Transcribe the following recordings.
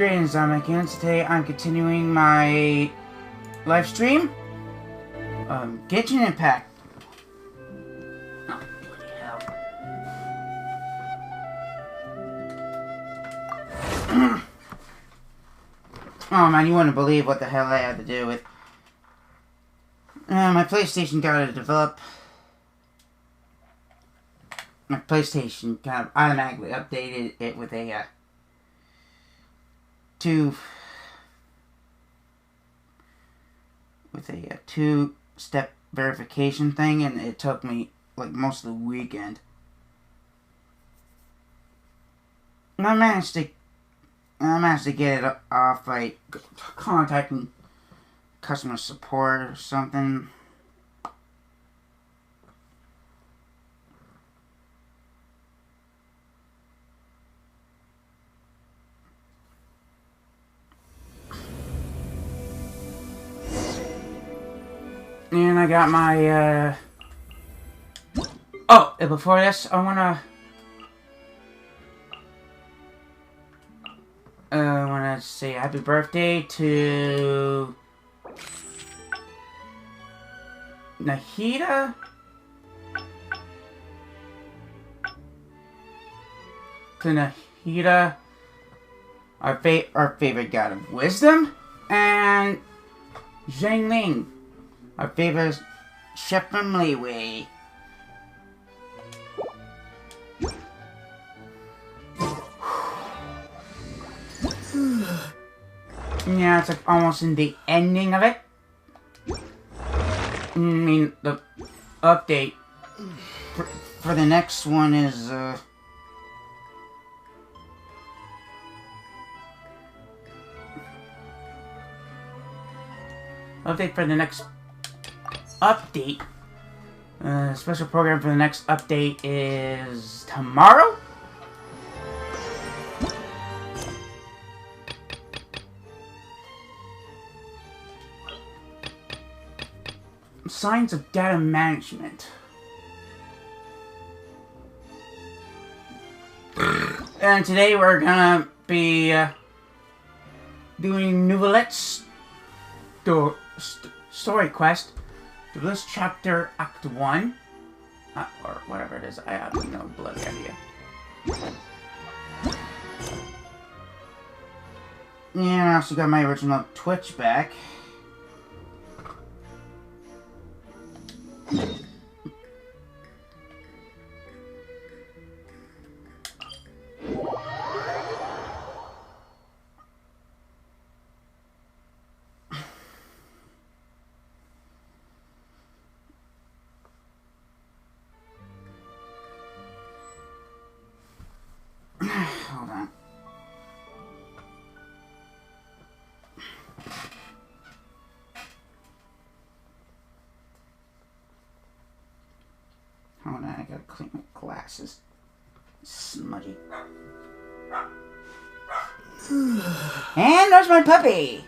Greetings, Dominic. Today I'm continuing my live stream. Genshin Impact. Oh, bloody hell. Oh man, you wouldn't believe what the hell I had to do with. My PlayStation got to develop. My PlayStation kind of automatically updated it with a two-step verification thing, and it took me like most of the weekend. And I managed to get it off by contacting customer support or something. And I got my, Oh, and before this, I wanna say happy birthday to Nahida? To Nahida, our favorite god of wisdom, and Zhang Ling, our favorite chef from Liwei. Yeah, it's like almost in the ending of it. I mean, the update for the next one is, update for the next update. Special program for the next update is tomorrow? Signs of data management. And today we're gonna be doing Nouvelette's story quest. This chapter, Act 1. Or whatever it is, I have no bloody idea. Yeah, I also got my original Twitch back. Hold on. Hold on, I gotta clean my glasses. Smudgy. And there's my puppy!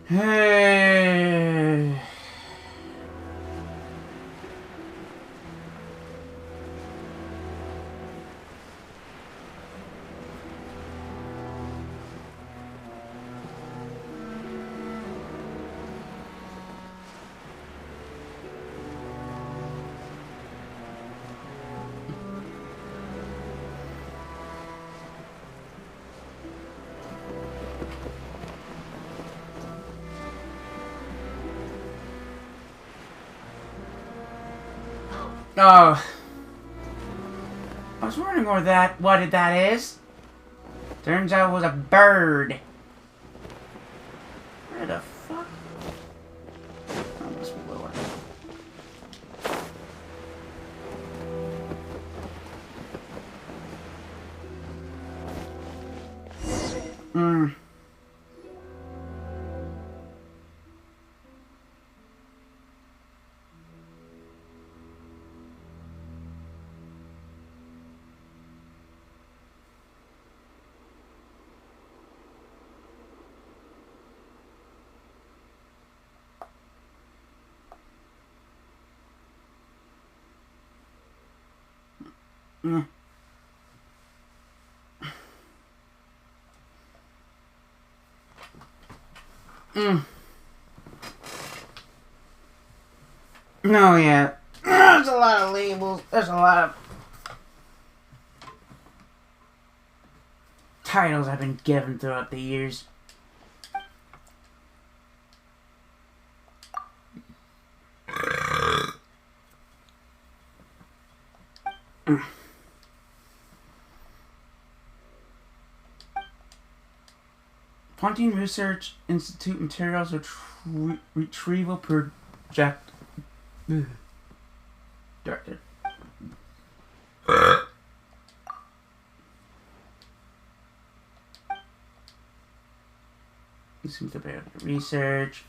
Hey. Oh. I was wondering what that is. Turns out it was a bird. Where the fuck? Oh, this blew Mm. Mm. Mm. No, yeah. There's a lot of labels. There's a lot of titles I've been given throughout the years. Fontaine Research Institute Materials Retrieval Project. Directed. This seems to be research.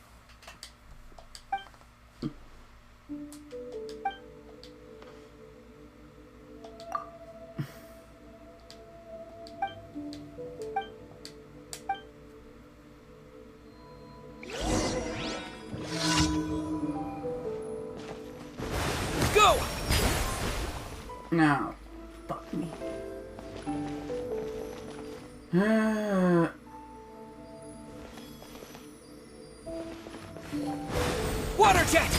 No. Fuck me. Water jet!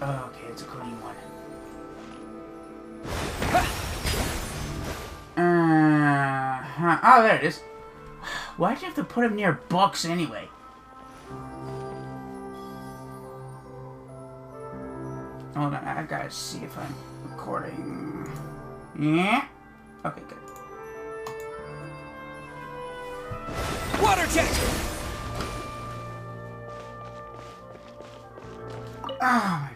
Oh, okay, it's a clean one. Oh, there it is. Why'd you have to put him near books anyway? Hold on, I gotta see if I'm recording. Yeah? Okay, good. Water jet! Oh my.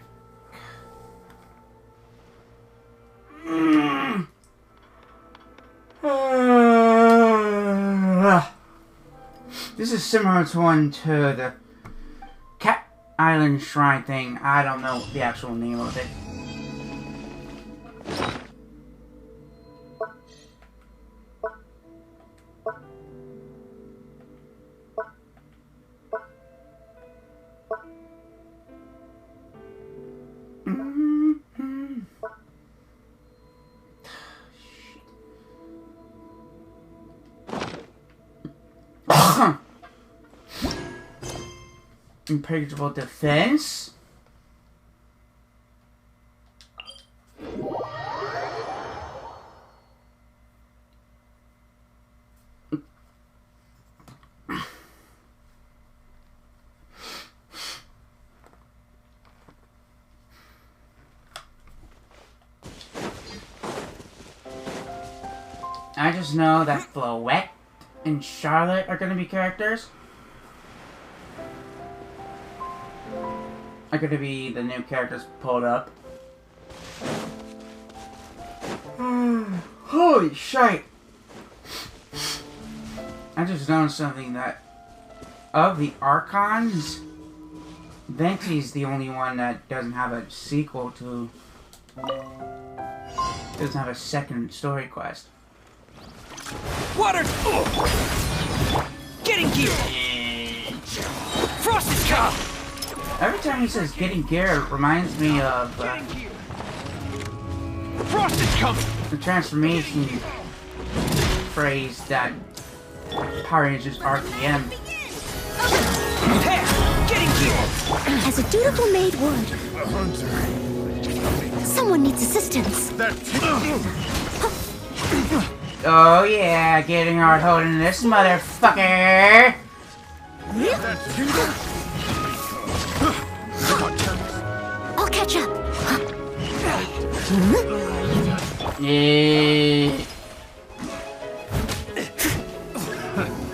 This is similar to one to the Cat Island Shrine thing. I don't know the actual name of it. Impenetrable defense. I just know that Floette and Charlotte are going to be characters. Are going to be the new characters pulled up. Holy shit! I just noticed something that of the Archons, Venti's the only one that doesn't have a sequel to. Doesn't have a second story quest. Water! Getting gear! Frost is coming! Every time he says "getting gear," it reminds me of Frost is coming! the transformation phrase that Power Rangers RPM. Hey, getting gear! As a dutiful maid would. Someone needs assistance. Oh yeah, getting hard holding this motherfucker! I'll catch up. Yeah.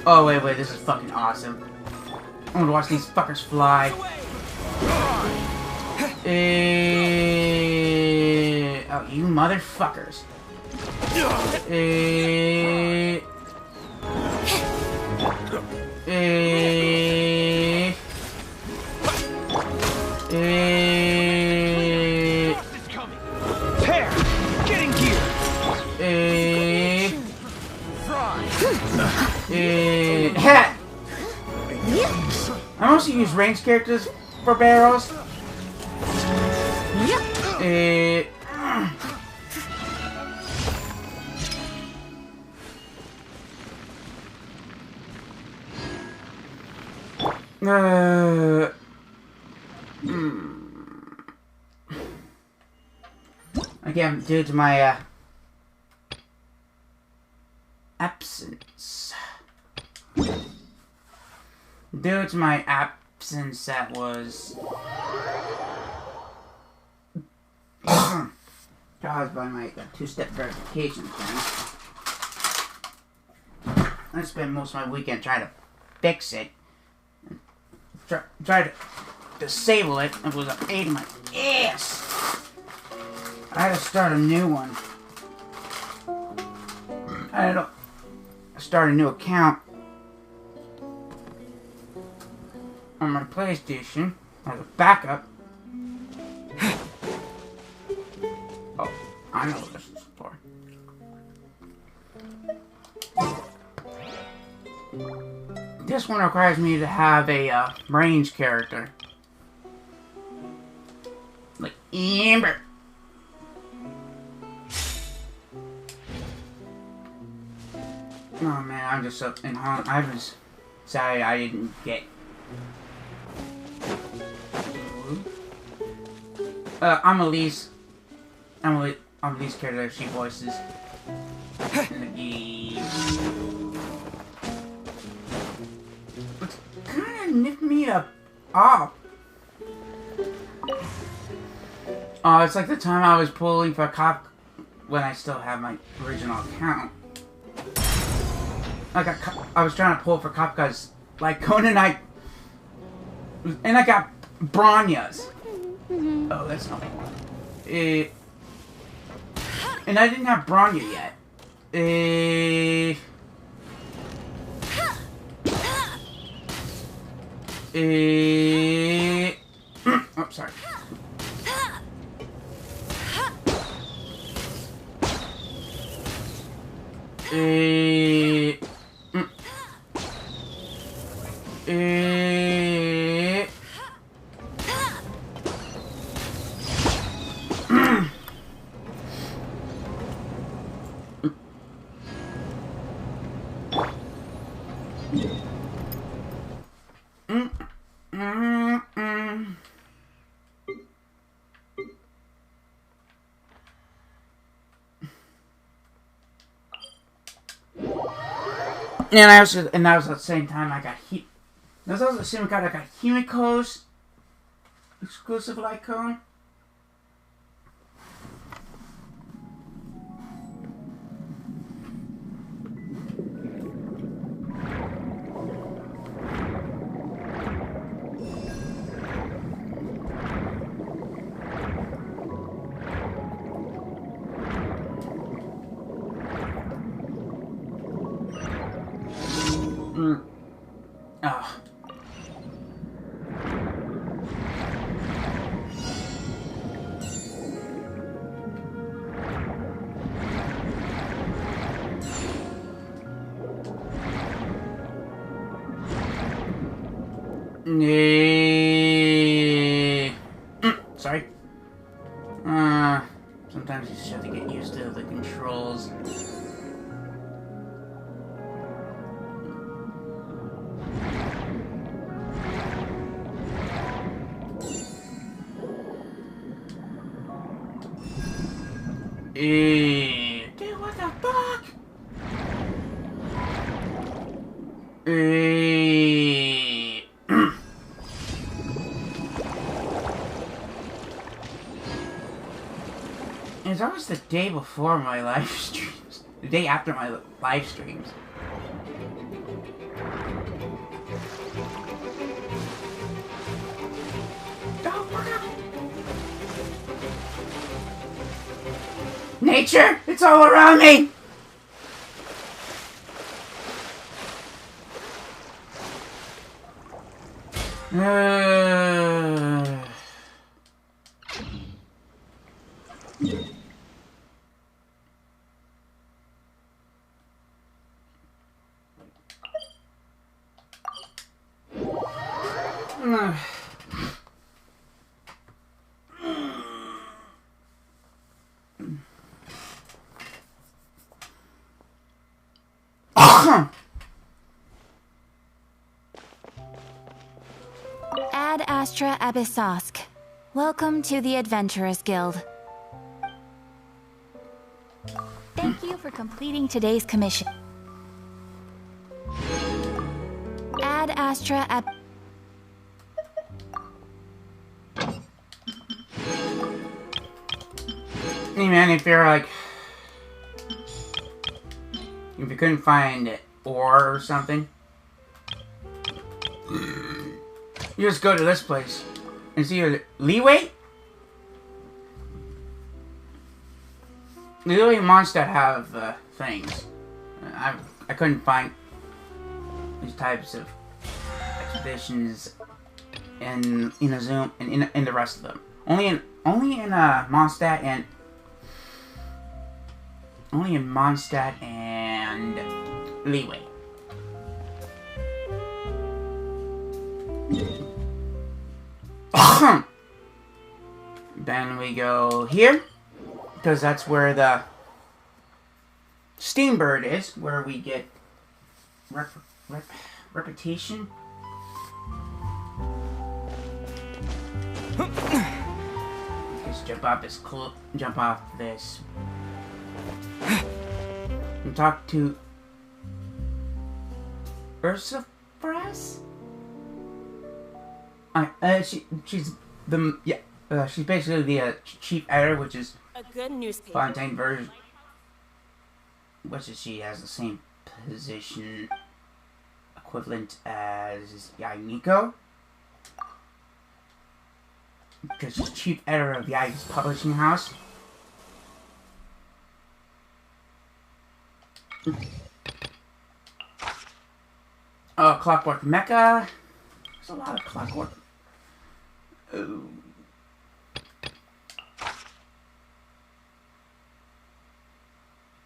Oh wait, this is fucking awesome. I'm gonna watch these fuckers fly. Oh, you motherfuckers. Eh. It's coming. Prepare. Getting gear. Hat. I mostly use ranged characters for barrels. Again, due to my absence. Due to my absence, that was caused by my two-step verification thing. I spent most of my weekend trying to fix it. Try to disable it. It was a pain in my ass. I had to start a new one. I had to start a new account on my PlayStation as a backup. Oh, I know what this is for. This one requires me to have a range character. Like Amber. Oh man, I'm just so in home. I was sorry I didn't get. I'm Elise character she voices in the game. It's kind of nipped me up off. Oh, it's like the time I was pulling for cop when I still have my original account. I was trying to pull for cop guys like Conan. I got Bronyas. Oh, that's not one. And I didn't have Bronya yet. Oh, sorry. And that was at the same time I got that was also the same time I got Himiko's exclusive Lycone. Oh. Sorry. Sometimes you just have to get used to the controls. Dude, what the fuck? It's always the day before my live streams. The day after my live streams. Oh, Nature! It's all around me! Ad Astra Abyssosk. Welcome to the Adventurers Guild. Thank you for completing today's commission. Ad Astra Ab... Hey man, if you're like... If you couldn't find ore or something, you just go to this place. It's either Leeway? Leeway and Mondstadt have things. I couldn't find these types of expeditions in Zoom and in the rest of them. Only in Mondstadt and Leeway. Then we go here, because that's where the Steambird is, where we get reputation. Just jump off this, and talk to Ursa Press. She's basically the chief editor, which is a good newspaper. Fontaine version. She has the same position, equivalent as Yaimiko, because she's chief editor of Yai's publishing house. Clockwork Mecha. There's a lot of Clockwork. Ooh.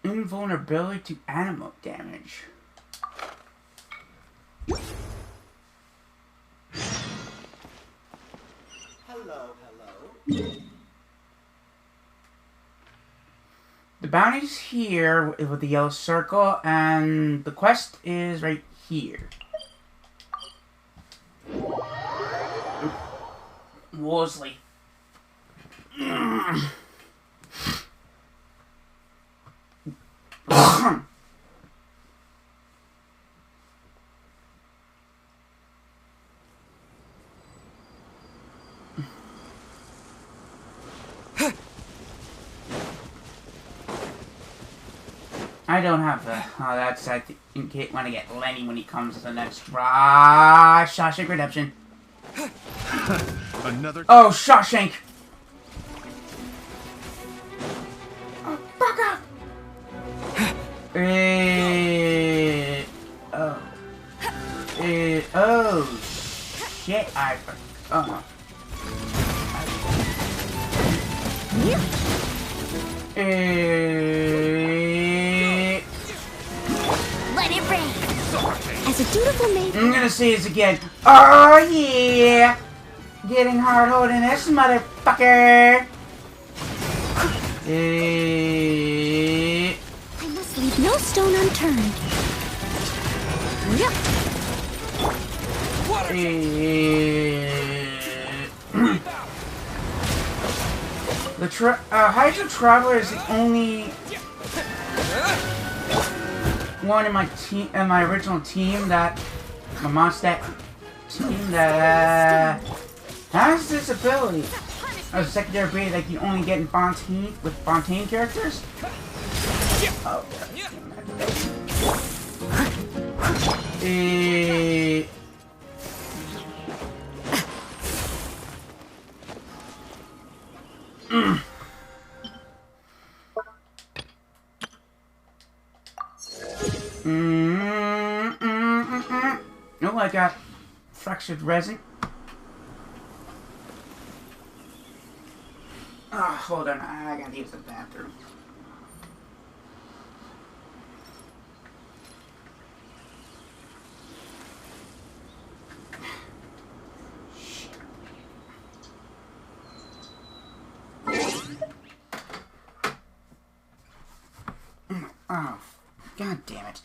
Invulnerability to animal damage. Hello. The bounty's here with the yellow circle, and the quest is right here. Wolseley. I don't have the... Oh, that's... I want to get Lenny when he comes to the next... Shawshank Redemption. Another... Oh, Shawshank! Oh, fuck up! Oh, shit, Let it rain! As a dutiful maid... I'm gonna say this again. Oh, yeah! Getting hard holding this motherfucker! I must leave no stone unturned. The Hydra Traveler is the only one in my team, in my original team, that my Mondstadt team that has this ability as a secondary ability that you only get in Fontaine with Fontaine characters. Oh. Oh, I got fractured resin. Oh, hold on. I gotta use the bathroom. Oh, god damn it.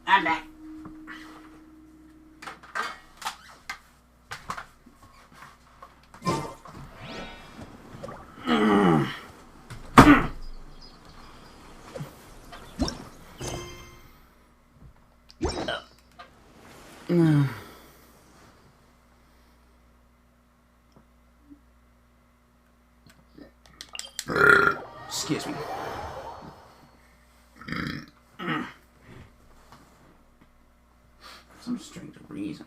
I'm back. Excuse me. Some strange reason.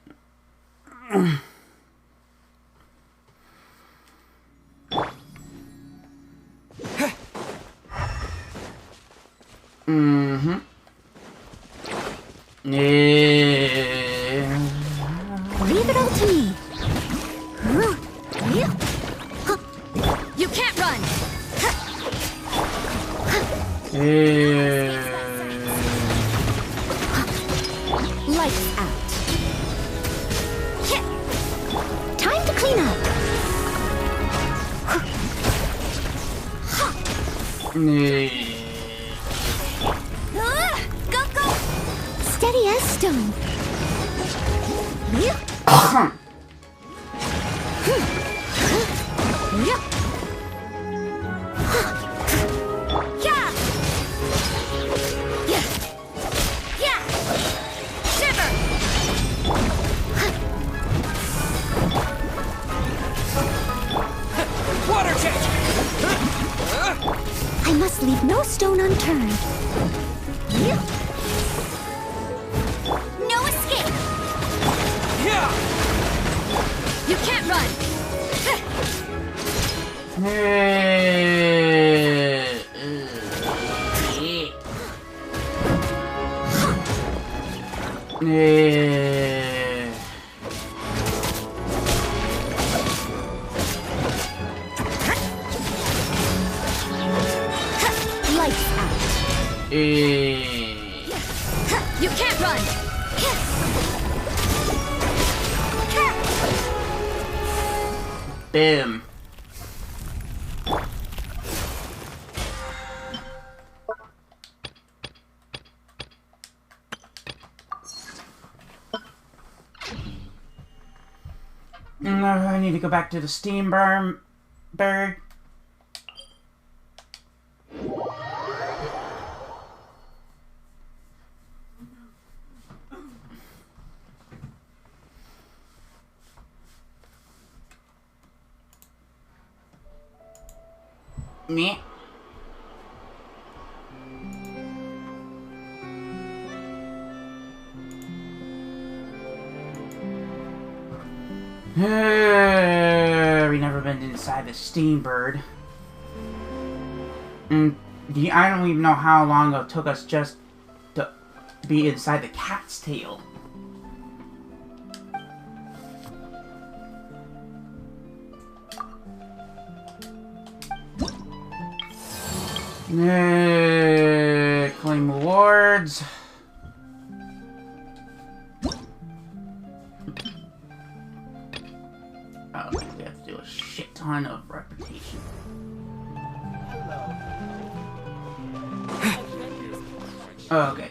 Leave it all to me. You can't run. Lights out. Time to clean up. Go, go. Steady as stone. I must leave no stone unturned. No escape! You can't run! Lights out. You can't run! Boom. I need to go back to the steam bird. Meh. We never been inside the Steambird. I don't even know how long it took us just to be inside the Cat's Tail. Claim rewards. Oh, we have to do a shit ton of reputation. Oh, okay.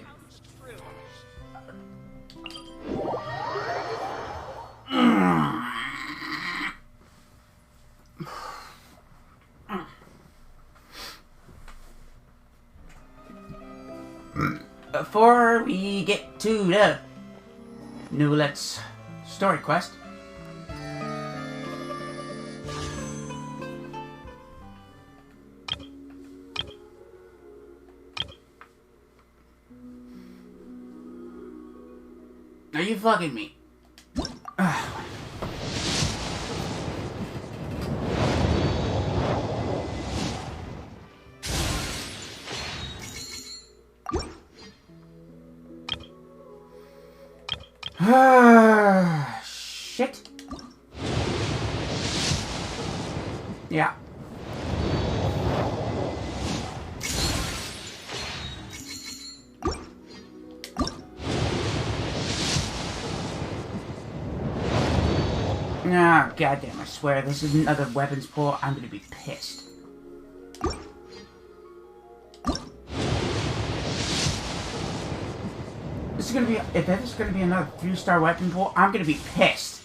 Before we get to the Neuvillette story quest, are you fucking me? Shit. Yeah. Ah, goddamn, I swear, this is another weapons pull. I'm gonna be pissed. This is gonna be, if this is gonna be another 3-star weapon pull, I'm gonna be pissed.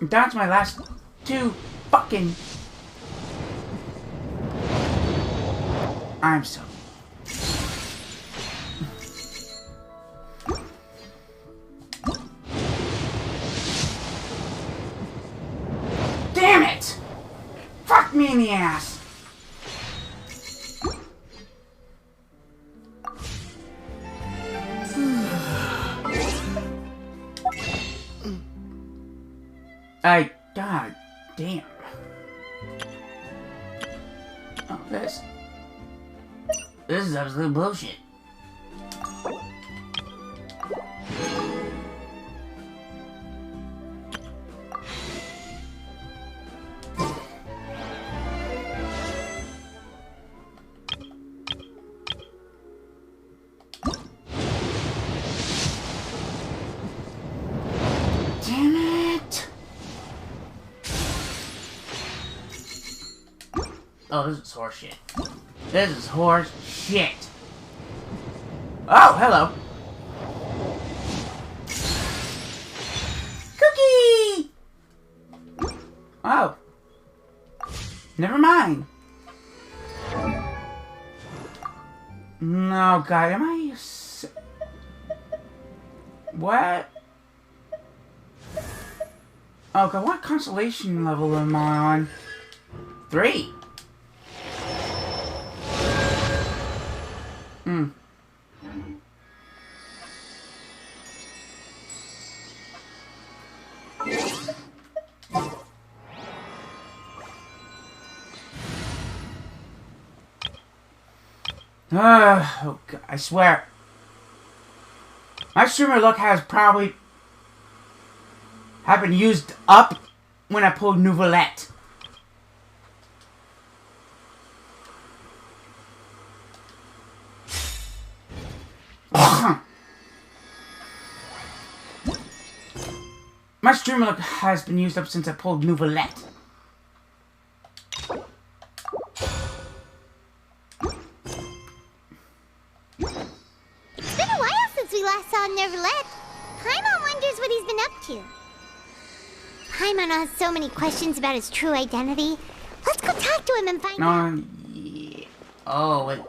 That's my last 2 fucking... I'm so... Damn it! Fuck me in the ass! God damn. Oh, this is absolute bullshit. Oh, this is horse shit. This is horse shit. Oh, hello. Cookie! Oh. Never mind. No, God, am I... What? Oh, God, what constellation level am I on? 3. Oh, God, I swear. My streamer luck has probably been used up when I pulled Neuvillette. My streamer luck has been used up since I pulled Neuvillette. It's been a while since we last saw Neuvillette. Paimon wonders what he's been up to. Paimon has so many questions about his true identity. Let's go talk to him and find out. Yeah. Oh, wait.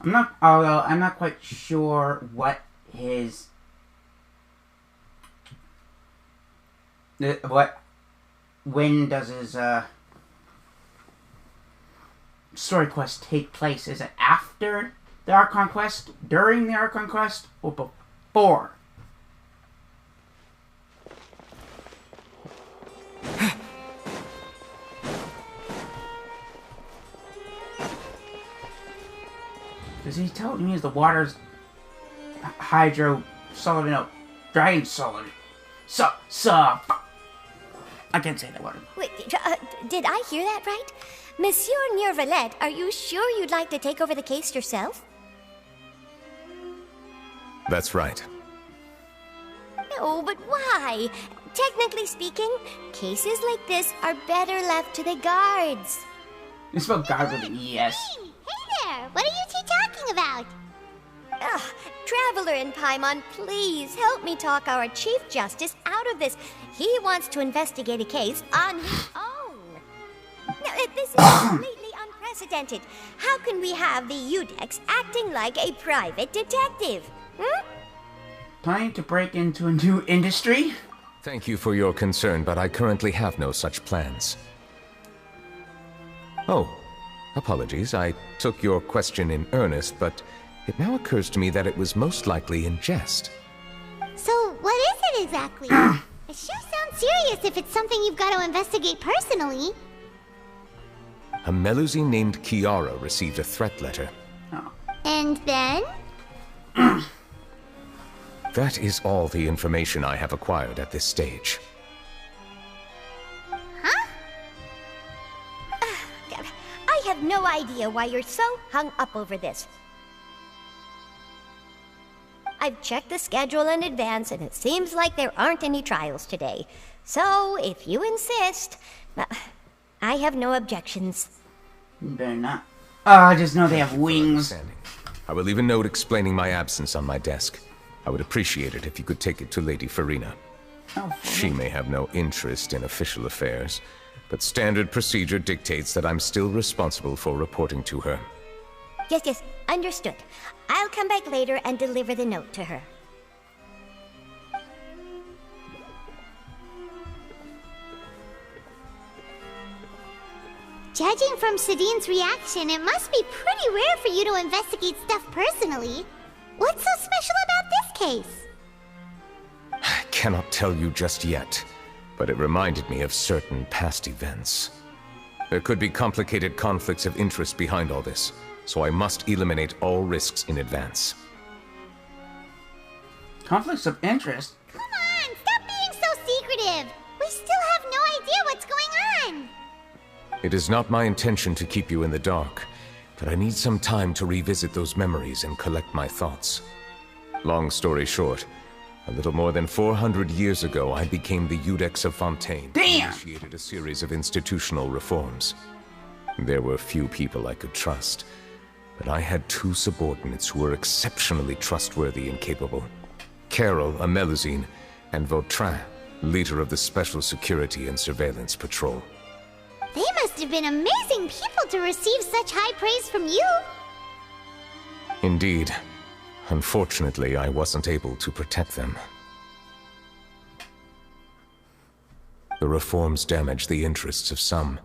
I'm not quite sure what his... When does his, story quest take place? Is it after the Archon quest, during the Archon quest, or before? Because he told me the water's hydro solid, no, dragon solid. I can't say that word. Wait, did I hear that right? Monsieur Neuvillette, are you sure you'd like to take over the case yourself? That's right. No, but why? Technically speaking, cases like this are better left to the guards. You spell guard with an E-S. Hey there! What are you two talking about? Ugh, Traveler and Paimon, please help me talk our Chief Justice out of this. He wants to investigate a case on his own. Now, this is completely unprecedented. How can we have the Udex acting like a private detective? Planning to break into a new industry? Thank you for your concern, but I currently have no such plans. Oh, apologies. I took your question in earnest, but it now occurs to me that it was most likely in jest. So, what is it exactly? It sure sounds serious if it's something you've got to investigate personally. A Melusine named Kiara received a threat letter. Oh. And then? That is all the information I have acquired at this stage. Huh? I have no idea why you're so hung up over this. I've checked the schedule in advance, and it seems like there aren't any trials today. So, if you insist, I have no objections. You better not. I just know they have wings. I will leave a note explaining my absence on my desk. I would appreciate it if you could take it to Lady Farina. Oh, She may have no interest in official affairs, but standard procedure dictates that I'm still responsible for reporting to her. Yes, understood. I'll come back later and deliver the note to her. Judging from Sadine's reaction, it must be pretty rare for you to investigate stuff personally. What's so special about this case? I cannot tell you just yet, but it reminded me of certain past events. There could be complicated conflicts of interest behind all this, so I must eliminate all risks in advance. Conflicts of interest? Come on, stop being so secretive! We still have no idea what's going on! It is not my intention to keep you in the dark, but I need some time to revisit those memories and collect my thoughts. Long story short, a little more than 400 years ago, I became the Udex of Fontaine. Damn! And initiated a series of institutional reforms. There were few people I could trust, but I had two subordinates who were exceptionally trustworthy and capable. Carol, a Melusine, and Vautrin, leader of the Special Security and Surveillance Patrol. They must have been amazing people to receive such high praise from you! Indeed. Unfortunately, I wasn't able to protect them. The reforms damaged the interests of some,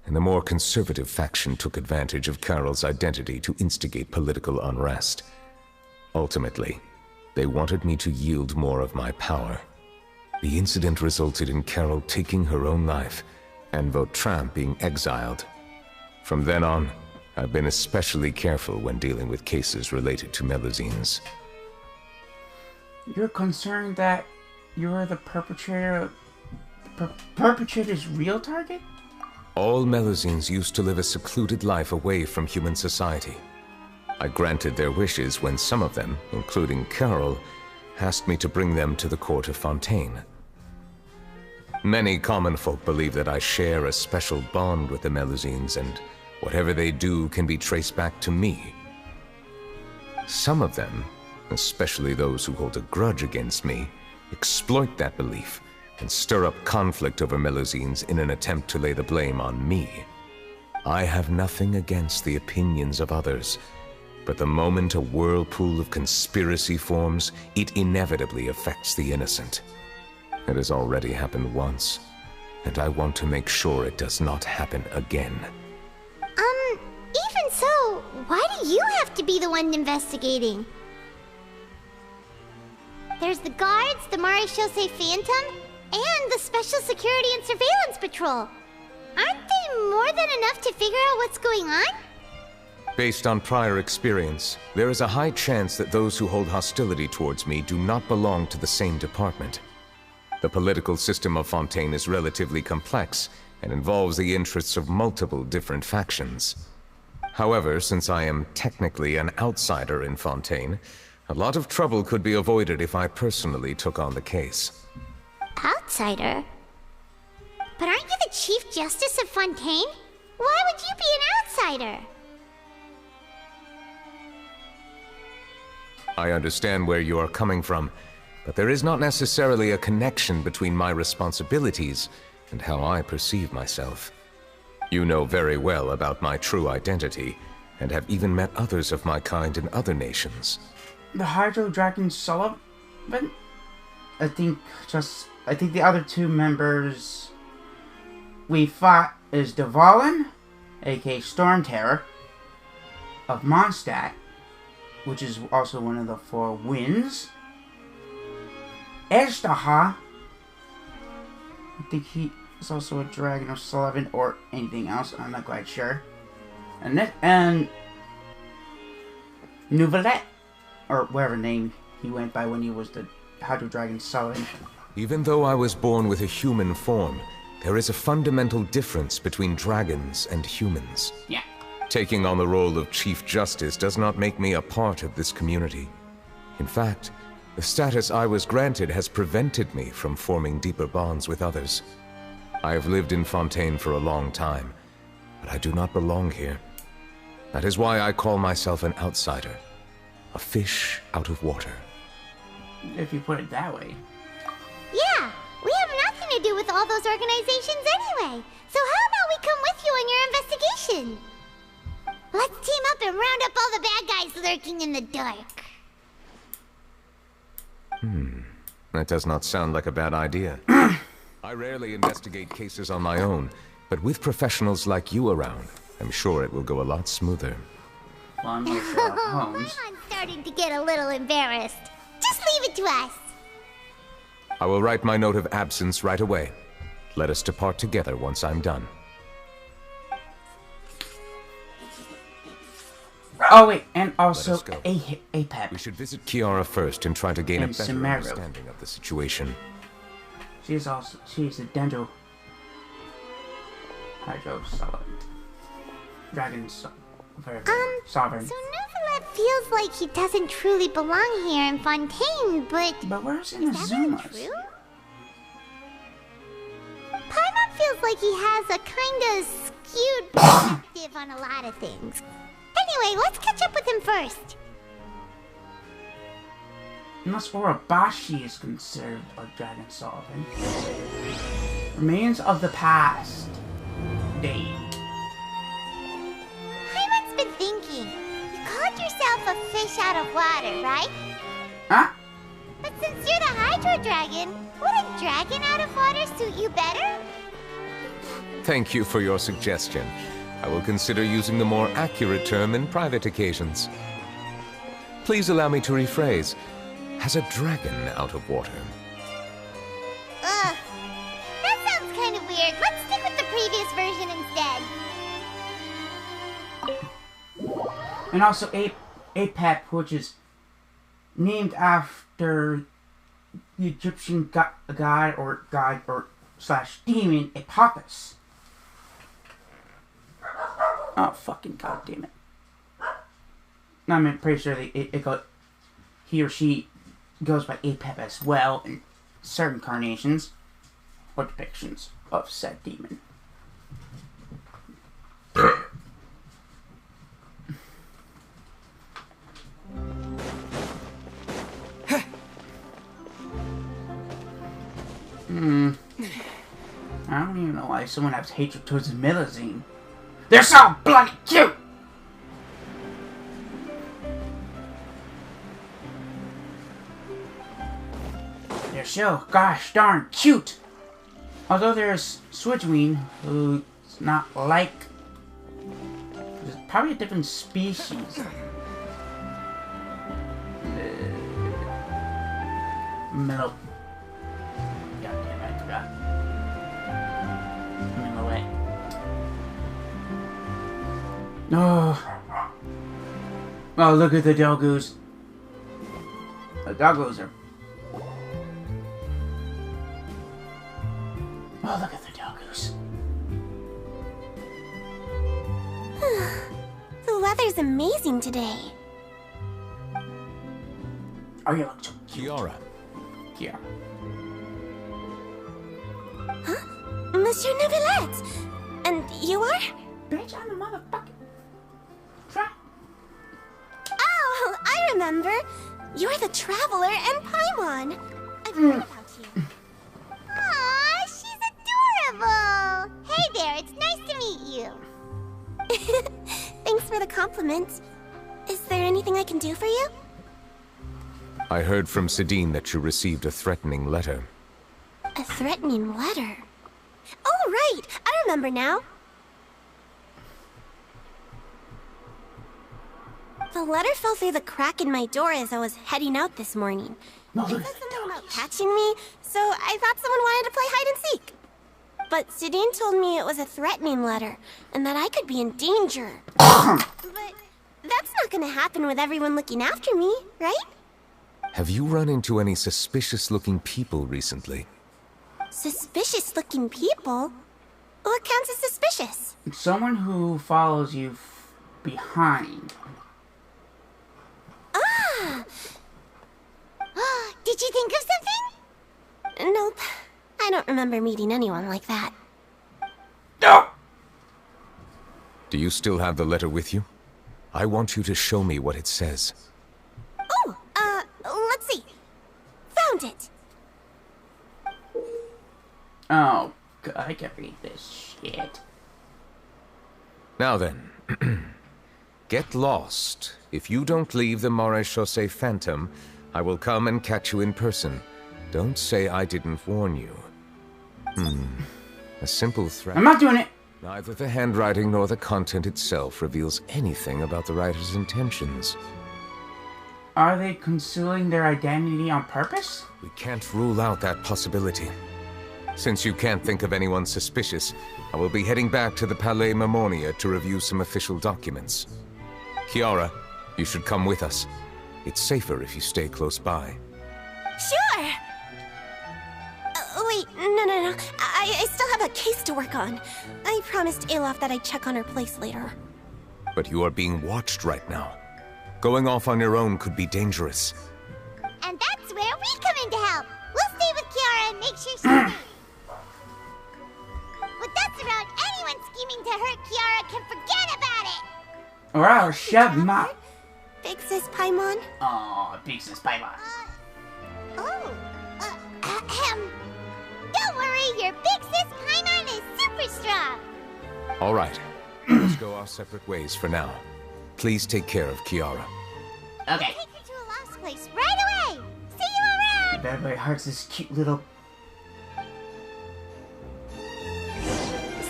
and the more conservative faction took advantage of Carol's identity to instigate political unrest. Ultimately, they wanted me to yield more of my power. The incident resulted in Carol taking her own life, and Vautrin being exiled. From then on, I've been especially careful when dealing with cases related to Melusines. You're concerned that you're the perpetrator's real target? All Melusines used to live a secluded life away from human society. I granted their wishes when some of them, including Carol, asked me to bring them to the court of Fontaine. Many common folk believe that I share a special bond with the Melusines, and whatever they do can be traced back to me. Some of them, especially those who hold a grudge against me, exploit that belief and stir up conflict over Melusines in an attempt to lay the blame on me. I have nothing against the opinions of others, but the moment a whirlpool of conspiracy forms, it inevitably affects the innocent. It has already happened once, and I want to make sure it does not happen again. Even so, why do you have to be the one investigating? There's the guards, the Marechaussee Phantom, and the Special Security and Surveillance Patrol. Aren't they more than enough to figure out what's going on? Based on prior experience, there is a high chance that those who hold hostility towards me do not belong to the same department. The political system of Fontaine is relatively complex and involves the interests of multiple different factions. However, since I am technically an outsider in Fontaine, a lot of trouble could be avoided if I personally took on the case. Outsider? But aren't you the Chief Justice of Fontaine? Why would you be an outsider? I understand where you are coming from, but there is not necessarily a connection between my responsibilities and how I perceive myself. You know very well about my true identity, and have even met others of my kind in other nations. The Hydro Dragon Sullivan? I think the other two members we fought is Dvalin, aka Storm Terror, of Mondstadt, which is also one of the Four Winds. Eshtaha, I think he is also a Dragon of Sullivan or anything else, I'm not quite sure. And Nouvelet, or whatever name he went by when he was the Hydro Dragon Sullivan. Even though I was born with a human form, there is a fundamental difference between dragons and humans. Yeah. Taking on the role of Chief Justice does not make me a part of this community. In fact, the status I was granted has prevented me from forming deeper bonds with others. I have lived in Fontaine for a long time, but I do not belong here. That is why I call myself an outsider. A fish out of water. If you put it that way. Yeah, we have nothing to do with all those organizations anyway. So how about we come with you on your investigation? Let's team up and round up all the bad guys lurking in the dark. That does not sound like a bad idea. I rarely investigate cases on my own, but with professionals like you around, I'm sure it will go a lot smoother. Well, I'm here for Holmes. I'm starting to get a little embarrassed. Just leave it to us. I will write my note of absence right away. Let us depart together once I'm done. Oh wait, and also Let us go. APEP. We should visit Kiara first and try to gain a And better Sumeru. understanding of the situation. She's a Dendro Hydro Sullivan. Dragon Sovereign. So Nouvelet feels like he doesn't truly belong here in Fontaine, but But where's is that not Inazuma's? true? Paimon feels like he has a kinda skewed perspective on a lot of things. Anyway, let's catch up with him first. Unless Orobashi is considered a Dragon Sullivan. Remains of the past. Day. Paimon's been thinking. You called yourself a fish out of water, right? Huh? But since you're the Hydro Dragon, would a dragon out of water suit you better? Thank you for your suggestion. I will consider using the more accurate term in private occasions. Please allow me to rephrase. Has a dragon out of water? Ugh. That sounds kind of weird. Let's stick with the previous version instead. And also APEP, which is named after the Egyptian god or slash demon Apophis. Oh, fucking goddamn it. I'm pretty sure he or she goes by APEP as well in certain incarnations or depictions of said demon. I don't even know why someone has hatred towards Milazine. They're so bloody cute! They're so gosh darn cute! Although there's Switchwing, who's not like... There's probably a different species. Middle. God damn it, I forgot. I'm in the way. No. Oh, look at the doggoos. The doggos are... Oh, look at the doggoos. The weather's amazing today. Oh, you look so cute. Kiara. Kiara. Huh? Monsieur Neuvillette! And you are? Bitch, I'm the motherfucking... Try. Oh, I remember. You're the Traveler and Paimon. I've heard about you. Aw, she's adorable! Hey there, it's nice to meet you. Thanks for the compliment. Is there anything I can do for you? I heard from Sidine that you received a threatening letter. A threatening letter? Oh, right! I remember now. The letter fell through the crack in my door as I was heading out this morning. No, It look said at the something about doggies. catching me, so I thought someone wanted to play hide and seek. But Sidine told me it was a threatening letter, and that I could be in danger. But that's not gonna happen with everyone looking after me, right? Have you run into any suspicious-looking people recently? Suspicious-looking people? What counts as suspicious? Someone who follows you behind. Ah! Did you think of something? Nope. I don't remember meeting anyone like that. No! Do you still have the letter with you? I want you to show me what it says. Oh, let's see. Found it. Oh, God, I can't read this shit. Now then, get lost. If you don't leave the Maréchaussée Phantom, I will come and catch you in person. Don't say I didn't warn you. A simple threat. I'm not doing it! Neither the handwriting nor the content itself reveals anything about the writer's intentions. Are they concealing their identity on purpose? We can't rule out that possibility. Since you can't think of anyone suspicious, I will be heading back to the Palais Mermonia to review some official documents. Kiara, you should come with us. It's safer if you stay close by. Sure! Wait, no. I still have a case to work on. I promised Alof that I'd check on her place later. But you are being watched right now. Going off on your own could be dangerous. And that's where we come in to help. We'll stay with Kiara and make sure she's safe. With us around, anyone scheming to hurt Kiara can forget about it. Or I'll shove my... Big Sis Paimon? Oh, big sis Paimon. Don't worry, your big sis Paimon is super strong. All right. Let's go our separate ways for now. Please take care of Kiara. Okay. Take her to a lost place right away. See you around. Bad Boy Heart's this cute little...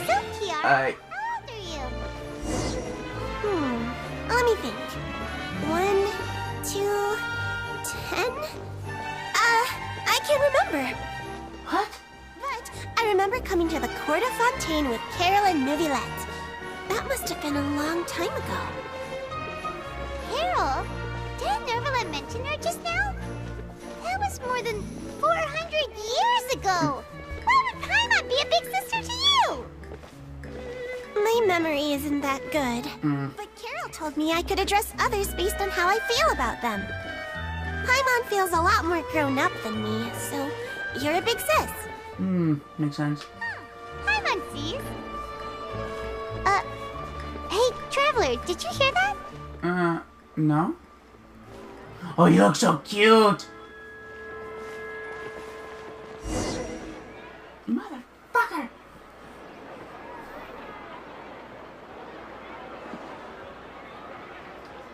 So, Kiara, how old are you? Let me think. 1, 2, 10? I can't remember. What? But I remember coming to the Court of Fontaine with Carol and Neuvillette. That must have been a long time ago. Carol? Didn't Neuvillette mention her just now? That was more than 400 years ago. Why would Paimon be a big sister to you? My memory isn't that good. But Carol told me I could address others based on how I feel about them. Paimon feels a lot more grown up than me, so you're a big sis. Makes sense. Paimon sees. Hey, Traveler, did you hear that? No? Oh, you look so cute! Motherfucker!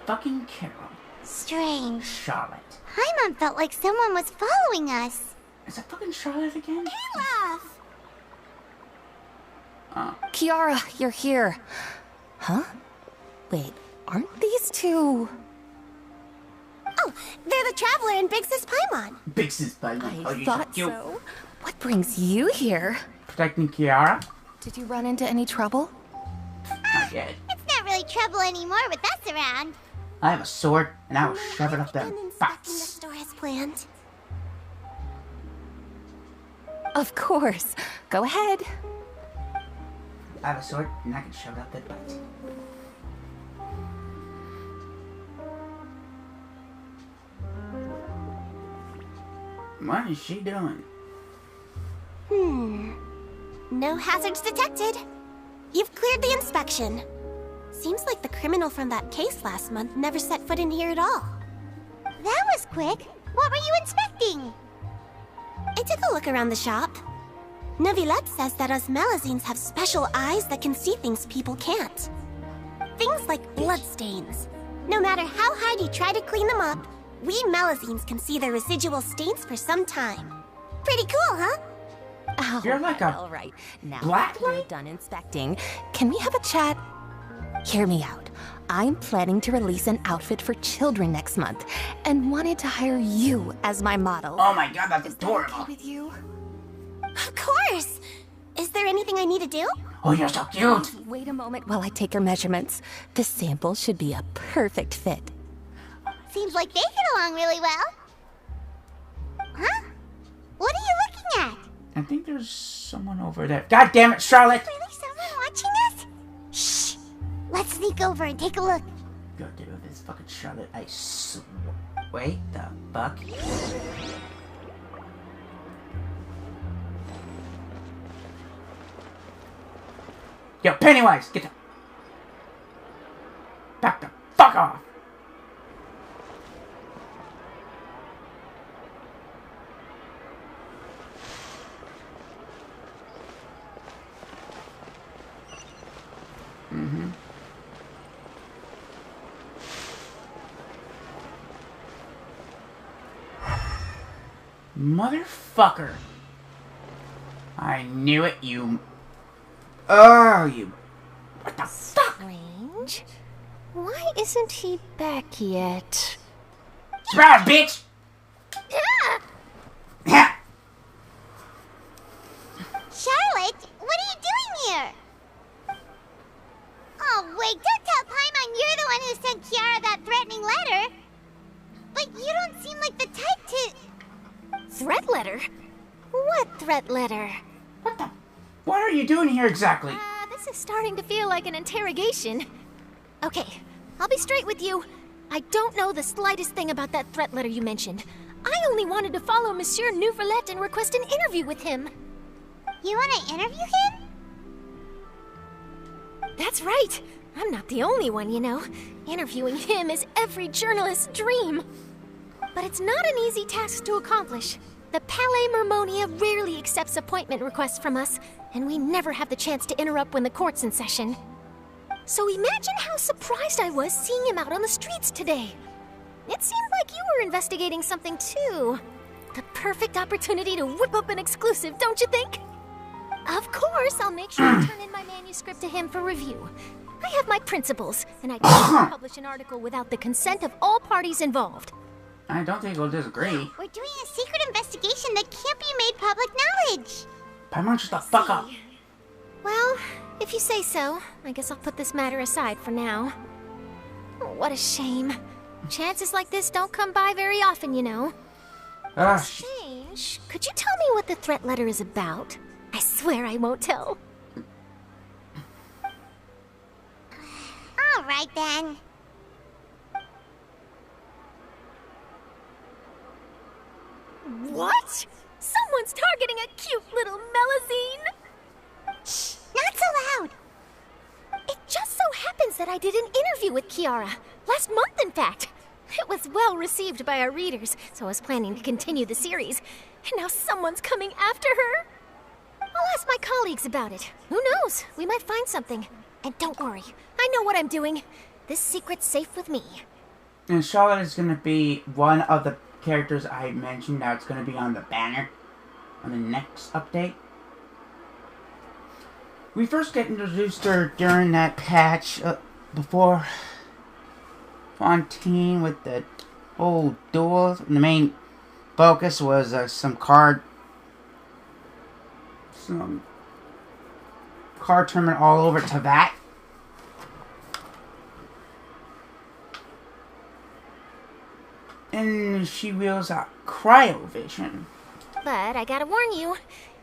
fucking Carol. Strange. Charlotte. Paimon felt like someone was following us. Is that fucking Charlotte again? Kiara, you're here. Huh? Wait, aren't these two... Oh, they're the Traveler and Big Sis Paimon. Big Sis Paimon. I thought so. What brings you here? Protecting Kiara? Did you run into any trouble? Not yet. It's not really trouble anymore with us around. I have a sword, and I will shove it up Been them inspecting the butts. store as planned. Of course. Go ahead. I have a sword, and I can shove it up their butts. What is she doing? No hazards detected. You've cleared the inspection. Seems like the criminal from that case last month never set foot in here at all. That was quick. What were you inspecting? I took a look around the shop. Neuvillette says that us Melazines have special eyes that can see things people can't. Things like bloodstains. No matter how hard you try to clean them up, we Melazines can see the residual stains for some time. Pretty cool, huh? You're like a All right. Now black that you're light? done inspecting, can we have a chat? Hear me out. I'm planning to release an outfit for children next month and wanted to hire you as my model. Oh my god, that's Okay adorable. with you? Of course! Is there anything I need to do? Oh, you're so cute. Wait a moment while I take your measurements. This sample should be a perfect fit. Seems like they get along really well. Huh? What are you looking at? I think there's someone over there. God damn it, Charlotte! Really someone watching us? Shh! Let's sneak over and take a look. Go do this fucking Charlotte. I swear. Wait, the fuck? Yo, Pennywise, get the... Back the fuck off! Motherfucker. I knew it, you... Oh, you... What the fuck? Strange. Why isn't he back yet? Surprise, bitch! Yeah. Charlotte, what are you doing here? Oh, wait, don't tell Paimon you're the one who sent Kiara that threatening letter. But you don't seem like the type to... Threat letter? What threat letter? What the... What are you doing here exactly? This is starting to feel like an interrogation. Okay, I'll be straight with you. I don't know the slightest thing about that threat letter you mentioned. I only wanted to follow Monsieur Neuvillette and request an interview with him. You want to interview him? That's right. I'm not the only one, you know. Interviewing him is every journalist's dream. But it's not an easy task to accomplish. The Palais Mermonia rarely accepts appointment requests from us, and we never have the chance to interrupt when the court's in session. So imagine how surprised I was seeing him out on the streets today. It seemed like you were investigating something too. The perfect opportunity to whip up an exclusive, don't you think? Of course, I'll make sure to turn in my manuscript to him for review. I have my principles, and I can't publish an article without the consent of all parties involved. I don't think we'll disagree. We're doing a secret investigation that can't be made public knowledge. Paimon, shut the fuck up. Well, if you say so, I guess I'll put this matter aside for now. Oh, what a shame. Chances like this don't come by very often, you know. Strange. Could you tell me what the threat letter is about? I swear I won't tell. All right, then. What? Someone's targeting a cute little Melazine? Shh, not so loud. It just so happens that I did an interview with Kiara. Last month, in fact. It was well received by our readers, so I was planning to continue the series. And now someone's coming after her. I'll ask my colleagues about it. Who knows? We might find something. And don't worry, I know what I'm doing. This secret's safe with me. And Charlotte is going to be one of the characters I mentioned that's going to be on the banner on the next update. We first get introduced to her during that patch before Fontaine with the whole duel. And the main focus was some card tournament all over Teyvat. And she wields a cryovision. But I gotta warn you,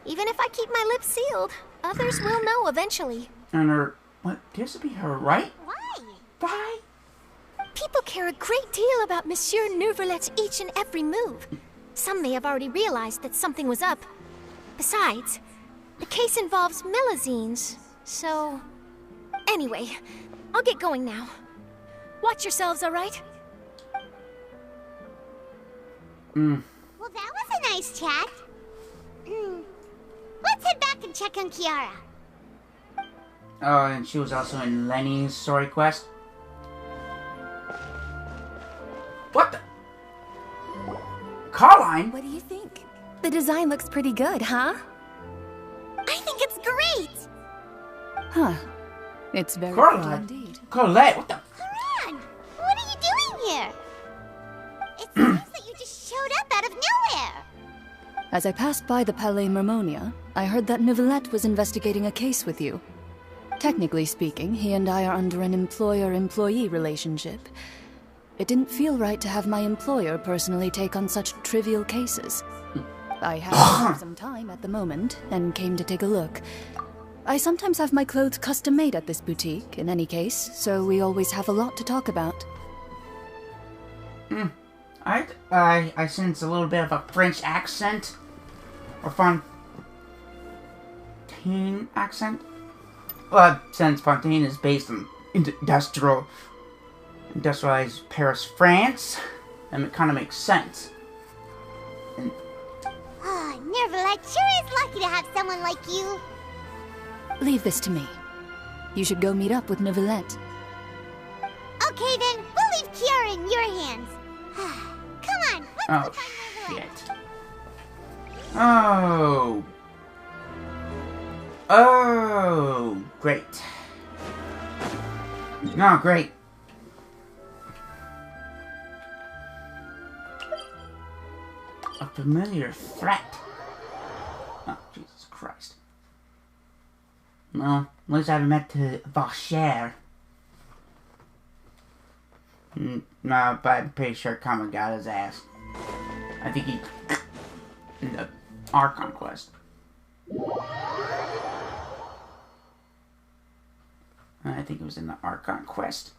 even if I keep my lips sealed, others will know eventually. And her, what, this would be her right? Why? Why? People care a great deal about Monsieur Neuvillette each and every move. Some may have already realized that something was up. Besides, the case involves Melusines, so... Anyway, I'll get going now. Watch yourselves, alright? Well, that was a nice chat. Let's head back and check on Kiara. Oh, and she was also in Lenny's story quest. What the? Carline? What do you think? The design looks pretty good, huh? I think it's great! Huh. It's very pretty Carline? indeed. Colette, what the? Coran, what are you doing here? It seems that you just showed up out of nowhere. As I passed by the Palais Mermonia, I heard that Neuvillette was investigating a case with you. Technically speaking, he and I are under an employer-employee relationship. It didn't feel right to have my employer personally take on such trivial cases. I have some time at the moment, and came to take a look. I sometimes have my clothes custom-made at this boutique, in any case, so we always have a lot to talk about. I sense a little bit of a French accent. Or Fontaine accent. Well, since Fontaine is based in industrialized Paris, France, and it kind of makes sense. And Neuvillette sure is lucky to have someone like you. Leave this to me. You should go meet up with Neuvillette. Okay then, we'll leave Kiara in your hands. Come on, let's go find Neuvillette. shit. Oh, great. No, great. A familiar threat. Oh, Jesus Christ. Well, at least I haven't met to Vacher. No, but I'm pretty sure Kama got his ass. I think he... in the Archon quest. I think it was in the Archon quest.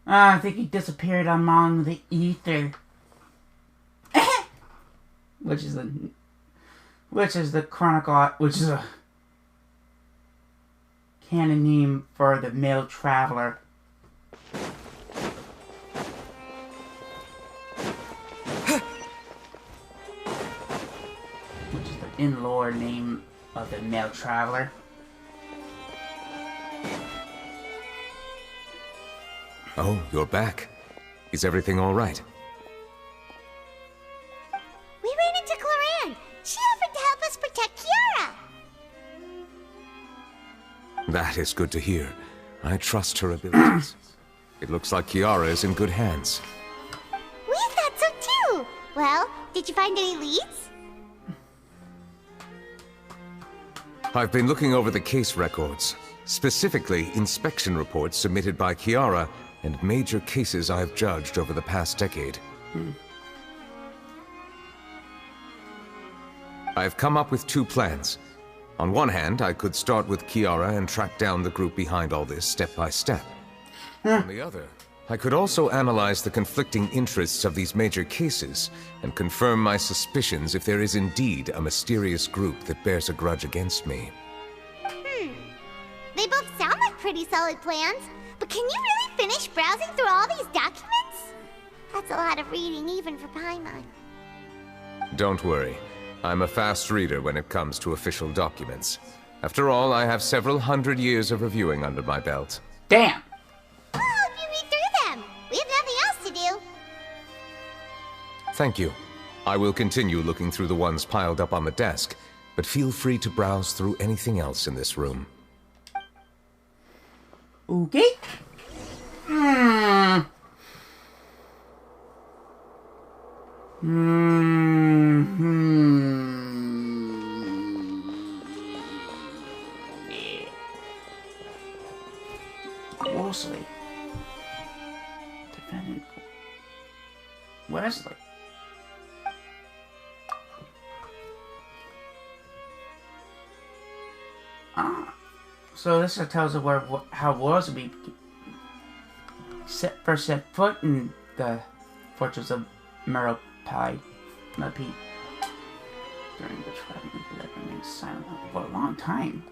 I think he disappeared among the ether. which is the chronicle, which is a canon name for the male traveler. Which is the in-lore name of the male traveler. Oh, you're back. Is everything all right? We ran into Cloran. She offered to help us protect Kiara. That is good to hear. I trust her abilities. It looks like Kiara is in good hands. We thought so too. Well, did you find any leads? I've been looking over the case records, specifically inspection reports submitted by Kiara and major cases I've judged over the past decade. I've come up with two plans. On one hand, I could start with Kiara and track down the group behind all this step by step. On the other, I could also analyze the conflicting interests of these major cases and confirm my suspicions if there is indeed a mysterious group that bears a grudge against me. They both sound like pretty solid plans, but can you really finish browsing through all these documents? That's a lot of reading even for Paimon. Don't worry. I'm a fast reader when it comes to official documents. After all, I have several hundred years of reviewing under my belt. Damn! I'll help you read through them. We have nothing else to Thank you. I will continue looking through the ones piled up on the desk, but feel free to browse through anything else in this room. Okay. Wesley. Defendant. Wesley. So this tells us how Wesley first set foot in the fortress of Merope during the trial. That remained silent for a long time.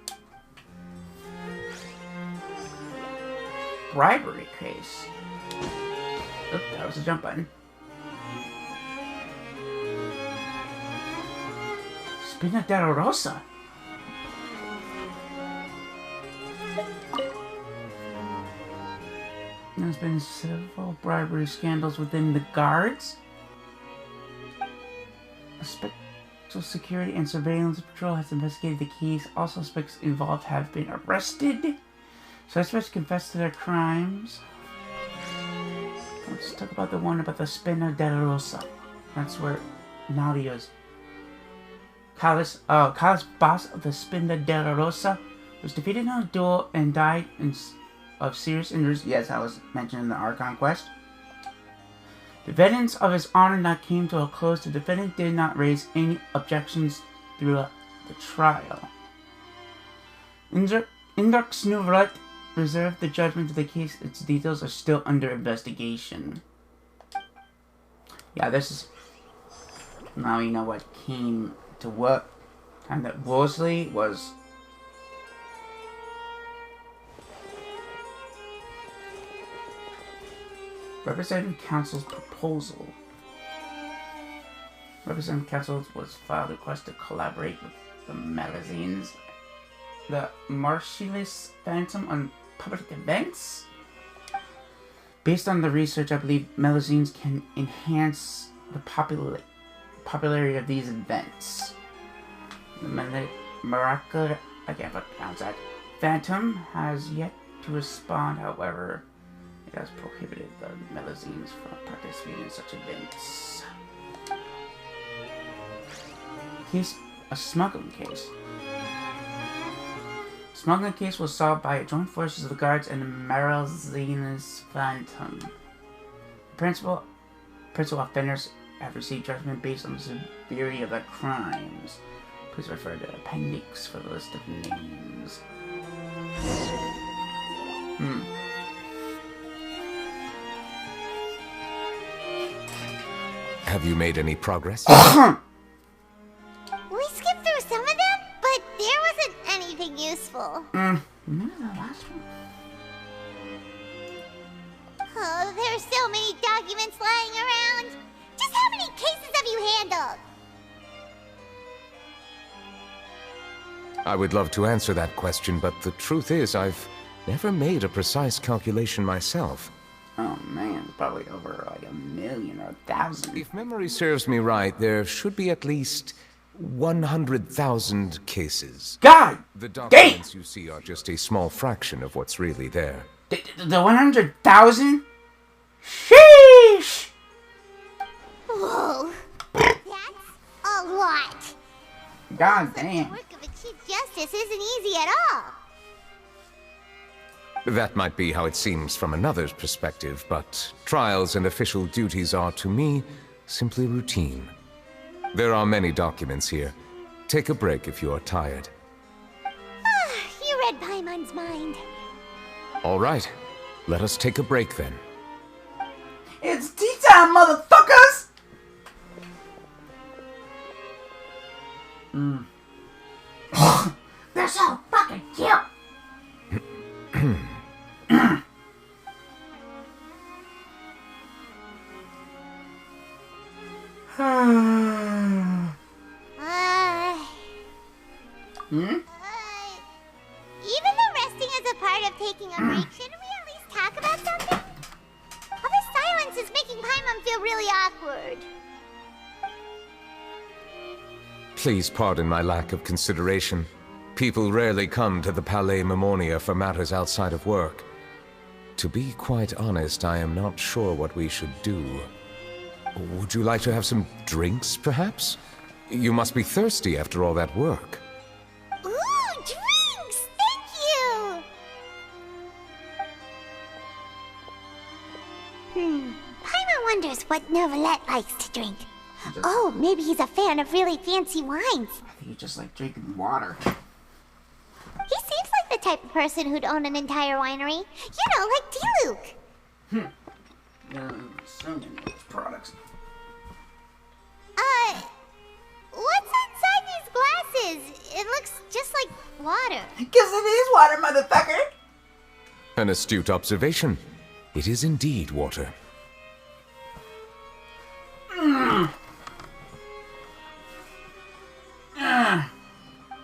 Bribery case. Oop, that was a jump button. Spina della Rosa. There's been several bribery scandals within the guards. A Special Security and Surveillance Patrol has investigated the case. All suspects involved have been arrested. Suspects confessed to their crimes. Let's talk about the one about the Spina della Rosa. That's where Nadia is. Callis, boss of the Spina della Rosa, was defeated in a duel and died of serious injuries. Yes, that was mentioned in the Archon quest. The vengeance of his honor now came to a close. The defendant did not raise any objections throughout the trial. Indux Nouvellette reserved the judgment of the case. Its details are still under investigation. Yeah, this is... Now we know what came to what. And that Wesley was... Representative Council's proposal. Representative Council was filed a request to collaborate with the Melusines, the Martialis Phantom on public events. Based on the research, I believe Melusines can enhance the popularity of these events. The Miracle, I can't pronounce that. Phantom has yet to respond, however. It has prohibited the Melusines from participating in such events. A smuggling case. Smuggling case was solved by joint forces of the guards and the Melusines Phantom. Principal offenders have received judgment based on the severity of their crimes. Please refer to the appendix for the list of names. Have you made any progress? We skipped through some of them, but there wasn't anything useful. Maybe the last one. Oh, there's so many documents lying around. Just how many cases have you handled? I would love to answer that question, but the truth is I've never made a precise calculation myself. Oh man, probably over like 1,000,000 or 1,000. If memory serves me right, there should be at least 100,000 cases. God! The documents you see are just a small fraction of what's really there. The 100,000? Sheesh! Whoa. That's a lot. God damn. The work of a Chief Justice isn't easy at all. That might be how it seems from another's perspective, but trials and official duties are, to me, simply routine. There are many documents here. Take a break if you are tired. You read Paimon's mind. All right. Let us take a break then. It's tea time, motherfuckers! They're so fucking cute! Even though resting is a part of taking a break, shouldn't we at least talk about something? All this silence is making Paimon feel really awkward. Please pardon my lack of consideration. People rarely come to the Palais Mermonia for matters outside of work. To be quite honest, I am not sure what we should do. Would you like to have some drinks, perhaps? You must be thirsty after all that work. Ooh, drinks! Thank you! Paimon wonders what Neuvillette likes to drink. Oh, maybe he's a fan of really fancy wines. I think you just like drinking water. He seems like the type of person who'd own an entire winery. You know, like Diluc. So many of those products. What's inside these glasses? It looks just like water. Because it is water, motherfucker! An astute observation. It is indeed water.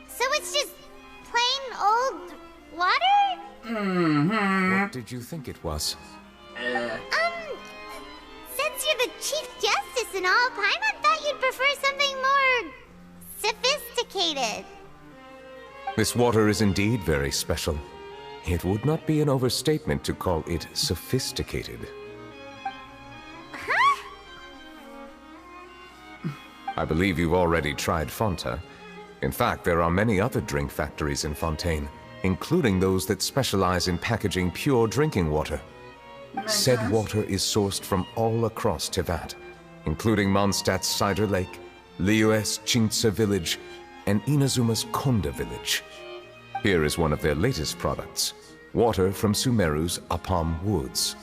So it's just plain old water? What did you think it was? Since you're the Chief Justice and all, Paimon thought you'd prefer something more sophisticated. This water is indeed very special. It would not be an overstatement to call it sophisticated. Huh? I believe you've already tried Fonta. In fact, there are many other drink factories in Fontaine, including those that specialize in packaging pure drinking water. Said water is sourced from all across Teyvat, including Mondstadt's Cider Lake, Liyue's Qingce Village, and Inazuma's Konda Village. Here is one of their latest products, water from Sumeru's Apam Woods.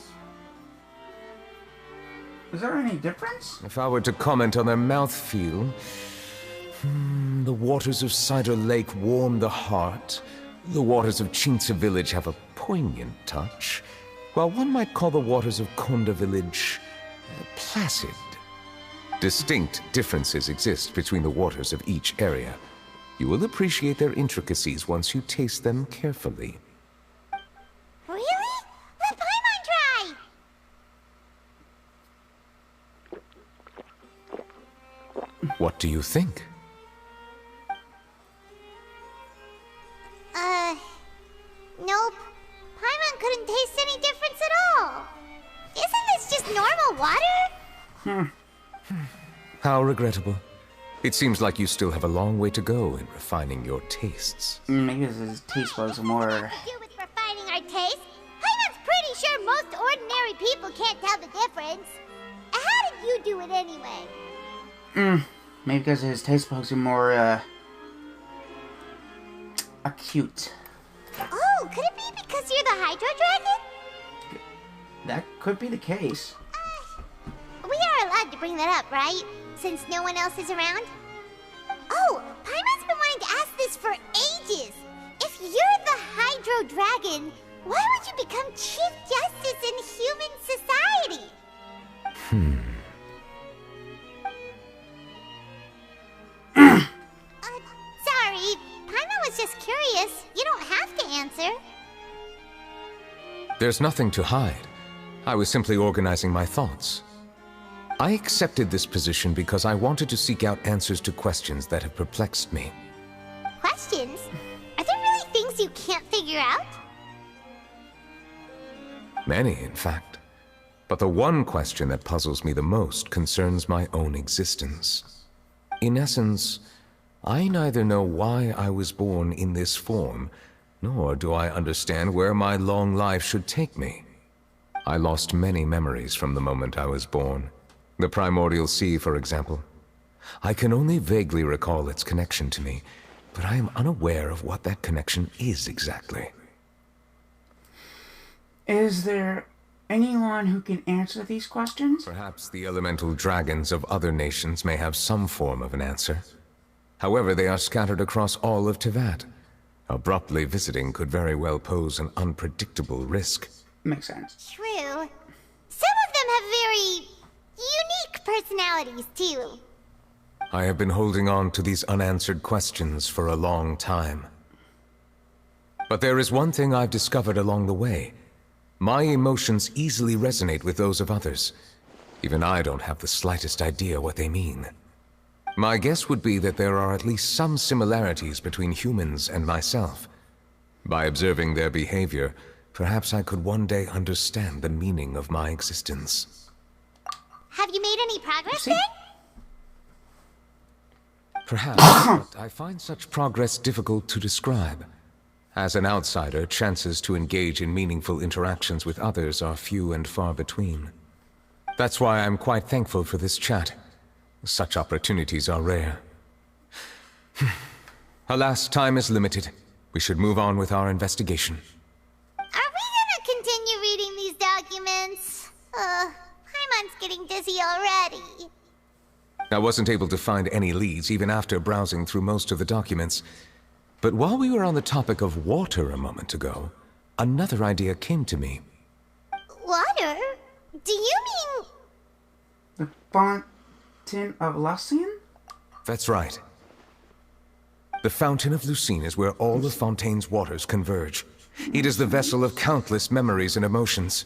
Is there any difference? If I were to comment on their mouthfeel, the waters of Cider Lake warm the heart, the waters of Qingce Village have a poignant touch, while one might call the waters of Konda Village placid. Distinct differences exist between the waters of each area. You will appreciate their intricacies once you taste them carefully. Really? Let Paimon try! What do you think? Nope. Paimon couldn't taste any difference at all. Isn't this just normal water? How regrettable. It seems like you still have a long way to go in refining your tastes. Maybe his taste buds are more... To do with refining our taste? Paimon's pretty sure most ordinary people can't tell the difference. How did you do it anyway? Maybe because his taste buds are more, acute. Oh, could it be because you're the Hydro Dragon? That could be the case. We are allowed to bring that up, right? Since no one else is around? Oh, Paimon's been wanting to ask this for ages. If you're the Hydro Dragon, why would you become Chief Justice in human society? Sorry, Paimon was just curious. You don't have to answer. There's nothing to hide. I was simply organizing my thoughts. I accepted this position because I wanted to seek out answers to questions that have perplexed me. Questions? Are there really things you can't figure out? Many, in fact. But the one question that puzzles me the most concerns my own existence. In essence, I neither know why I was born in this form, nor do I understand where my long life should take me. I lost many memories from the moment I was born. The Primordial Sea, for example. I can only vaguely recall its connection to me, but I am unaware of what that connection is exactly. Is there anyone who can answer these questions? Perhaps the elemental dragons of other nations may have some form of an answer. However, they are scattered across all of Teyvat. Abruptly visiting could very well pose an unpredictable risk. Makes sense. True. Some of them have very unique personalities, too. I have been holding on to these unanswered questions for a long time. But there is one thing I've discovered along the way. My emotions easily resonate with those of others. Even I don't have the slightest idea what they mean. My guess would be that there are at least some similarities between humans and myself. By observing their behavior, perhaps I could one day understand the meaning of my existence. Have you made any progress then? Perhaps, but I find such progress difficult to describe. As an outsider, chances to engage in meaningful interactions with others are few and far between. That's why I'm quite thankful for this chat. Such opportunities are rare. Alas, time is limited. We should move on with our investigation. Are we gonna continue reading these documents? Paimon's getting dizzy already. I wasn't able to find any leads even after browsing through most of the documents. But while we were on the topic of water a moment ago, another idea came to me. Water? Do you mean... The Fountain of Lucine? That's right. The Fountain of Lucine is where all of Fontaine's waters converge. It is the vessel of countless memories and emotions.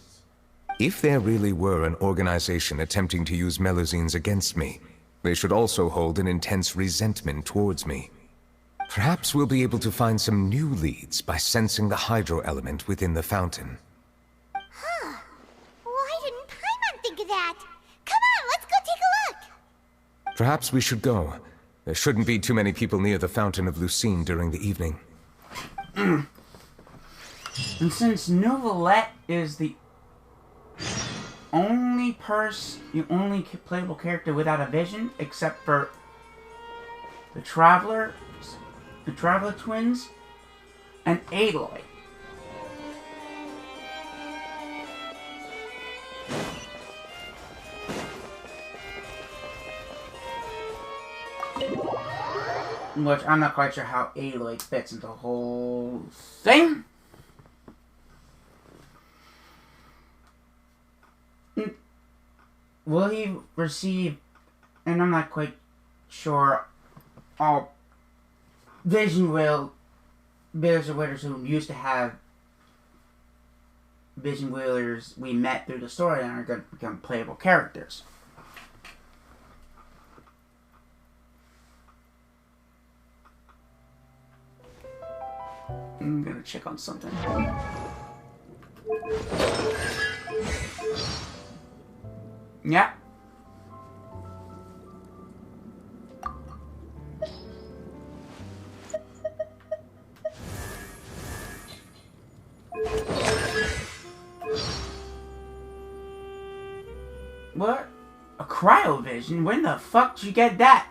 If there really were an organization attempting to use Melusines against me, they should also hold an intense resentment towards me. Perhaps we'll be able to find some new leads by sensing the hydro element within the fountain. Huh. Why didn't Paimon think of that? Come on, let's go take a look! Perhaps we should go. There shouldn't be too many people near the Fountain of Lucine during the evening. And since Neuvillette is the only playable character without a vision, except for the Traveler twins, and Aloy. Which I'm not quite sure how Aloy fits into the whole thing. Will he receive, and I'm not quite sure, all Vision Wielders who used to have Vision Wielders we met through the story and are going to become playable characters. I'm gonna check on something. Yeah. What? A cryovision? When the fuck did you get that?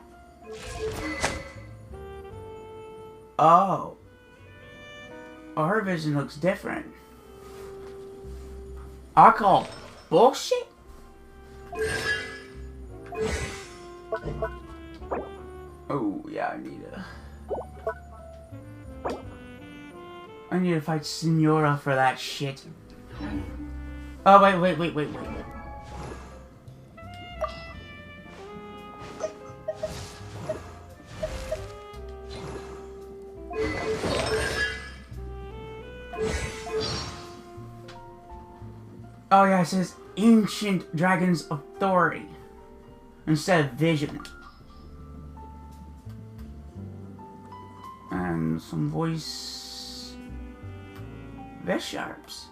Oh. Oh, her vision looks different. I call bullshit? Oh, yeah, I need to fight Signora for that shit. Oh, wait. Oh yeah, it says Ancient Dragon's Authority instead of Vision. And some voice Bisharps.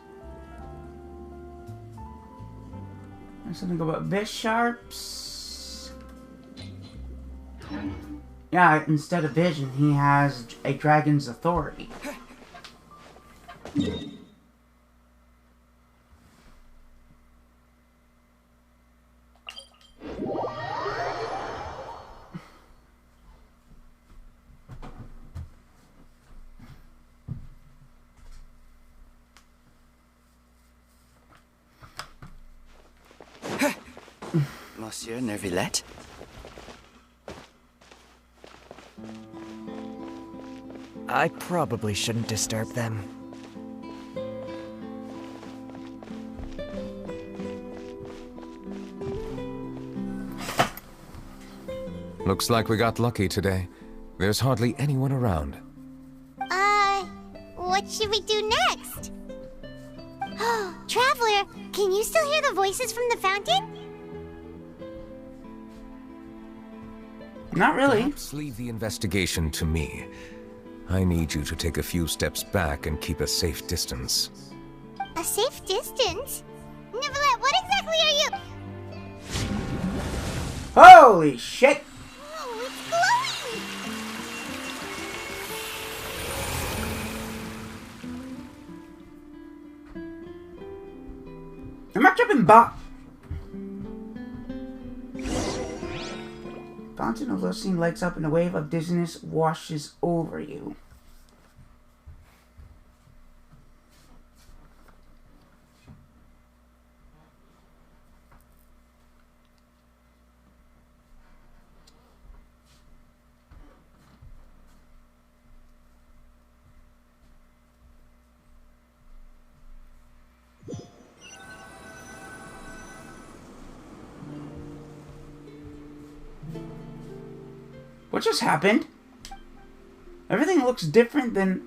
There's something about Bisharps. Yeah, instead of Vision, he has a Dragon's Authority. Monsieur Neuvillette? I probably shouldn't disturb them. Looks like we got lucky today. There's hardly anyone around. What should we do next? Oh, Traveler, can you still hear the voices from the fountain? Not really. Perhaps leave the investigation to me. I need you to take a few steps back and keep a safe distance. A safe distance? Nivelette, what exactly are you... Holy shit! Oh, it's glowing! Am I tripping back? Fountain of Lucine lights up and a wave of dizziness washes over you. What just happened? Everything looks different than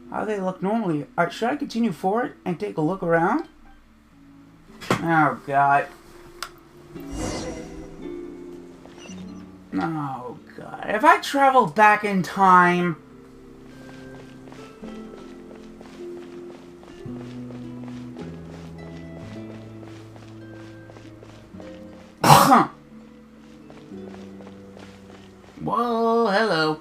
how they look normally. Should I continue forward and take a look around? Oh, God. Oh, God. If I travel back in time... Whoa, hello.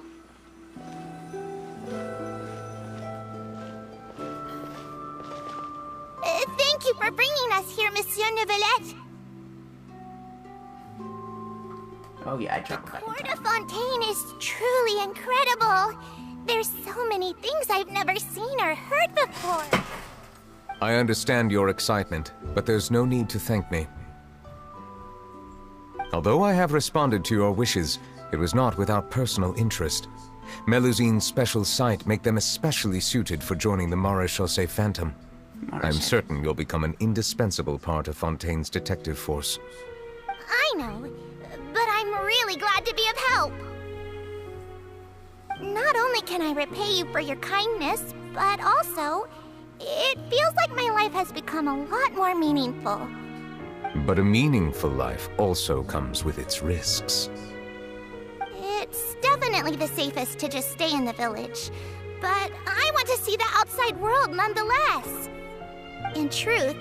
Thank you for bringing us here, Monsieur Nivelette. Oh yeah, I traveled back in Court time. of Fontaine is truly incredible. There's so many things I've never seen or heard before. I understand your excitement, but there's no need to thank me. Although I have responded to your wishes, it was not without personal interest. Melusine's special sight make them especially suited for joining the Maréchaussée Phantom. I'm certain you'll become an indispensable part of Fontaine's detective force. I know, but I'm really glad to be of help. Not only can I repay you for your kindness, but also, it feels like my life has become a lot more meaningful. But a meaningful life also comes with its risks. It's definitely the safest to just stay in the village, but I want to see the outside world nonetheless. In truth,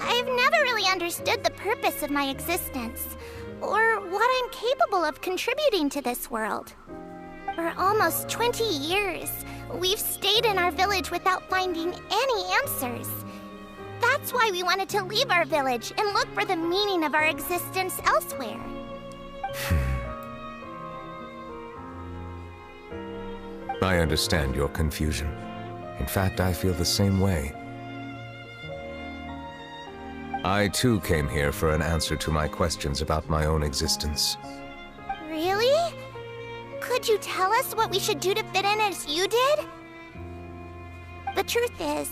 I've never really understood the purpose of my existence, or what I'm capable of contributing to this world. For almost 20 years, we've stayed in our village without finding any answers. That's why we wanted to leave our village and look for the meaning of our existence elsewhere. I understand your confusion. In fact, I feel the same way. I too came here for an answer to my questions about my own existence. Really? Could you tell us what we should do to fit in as you did? The truth is,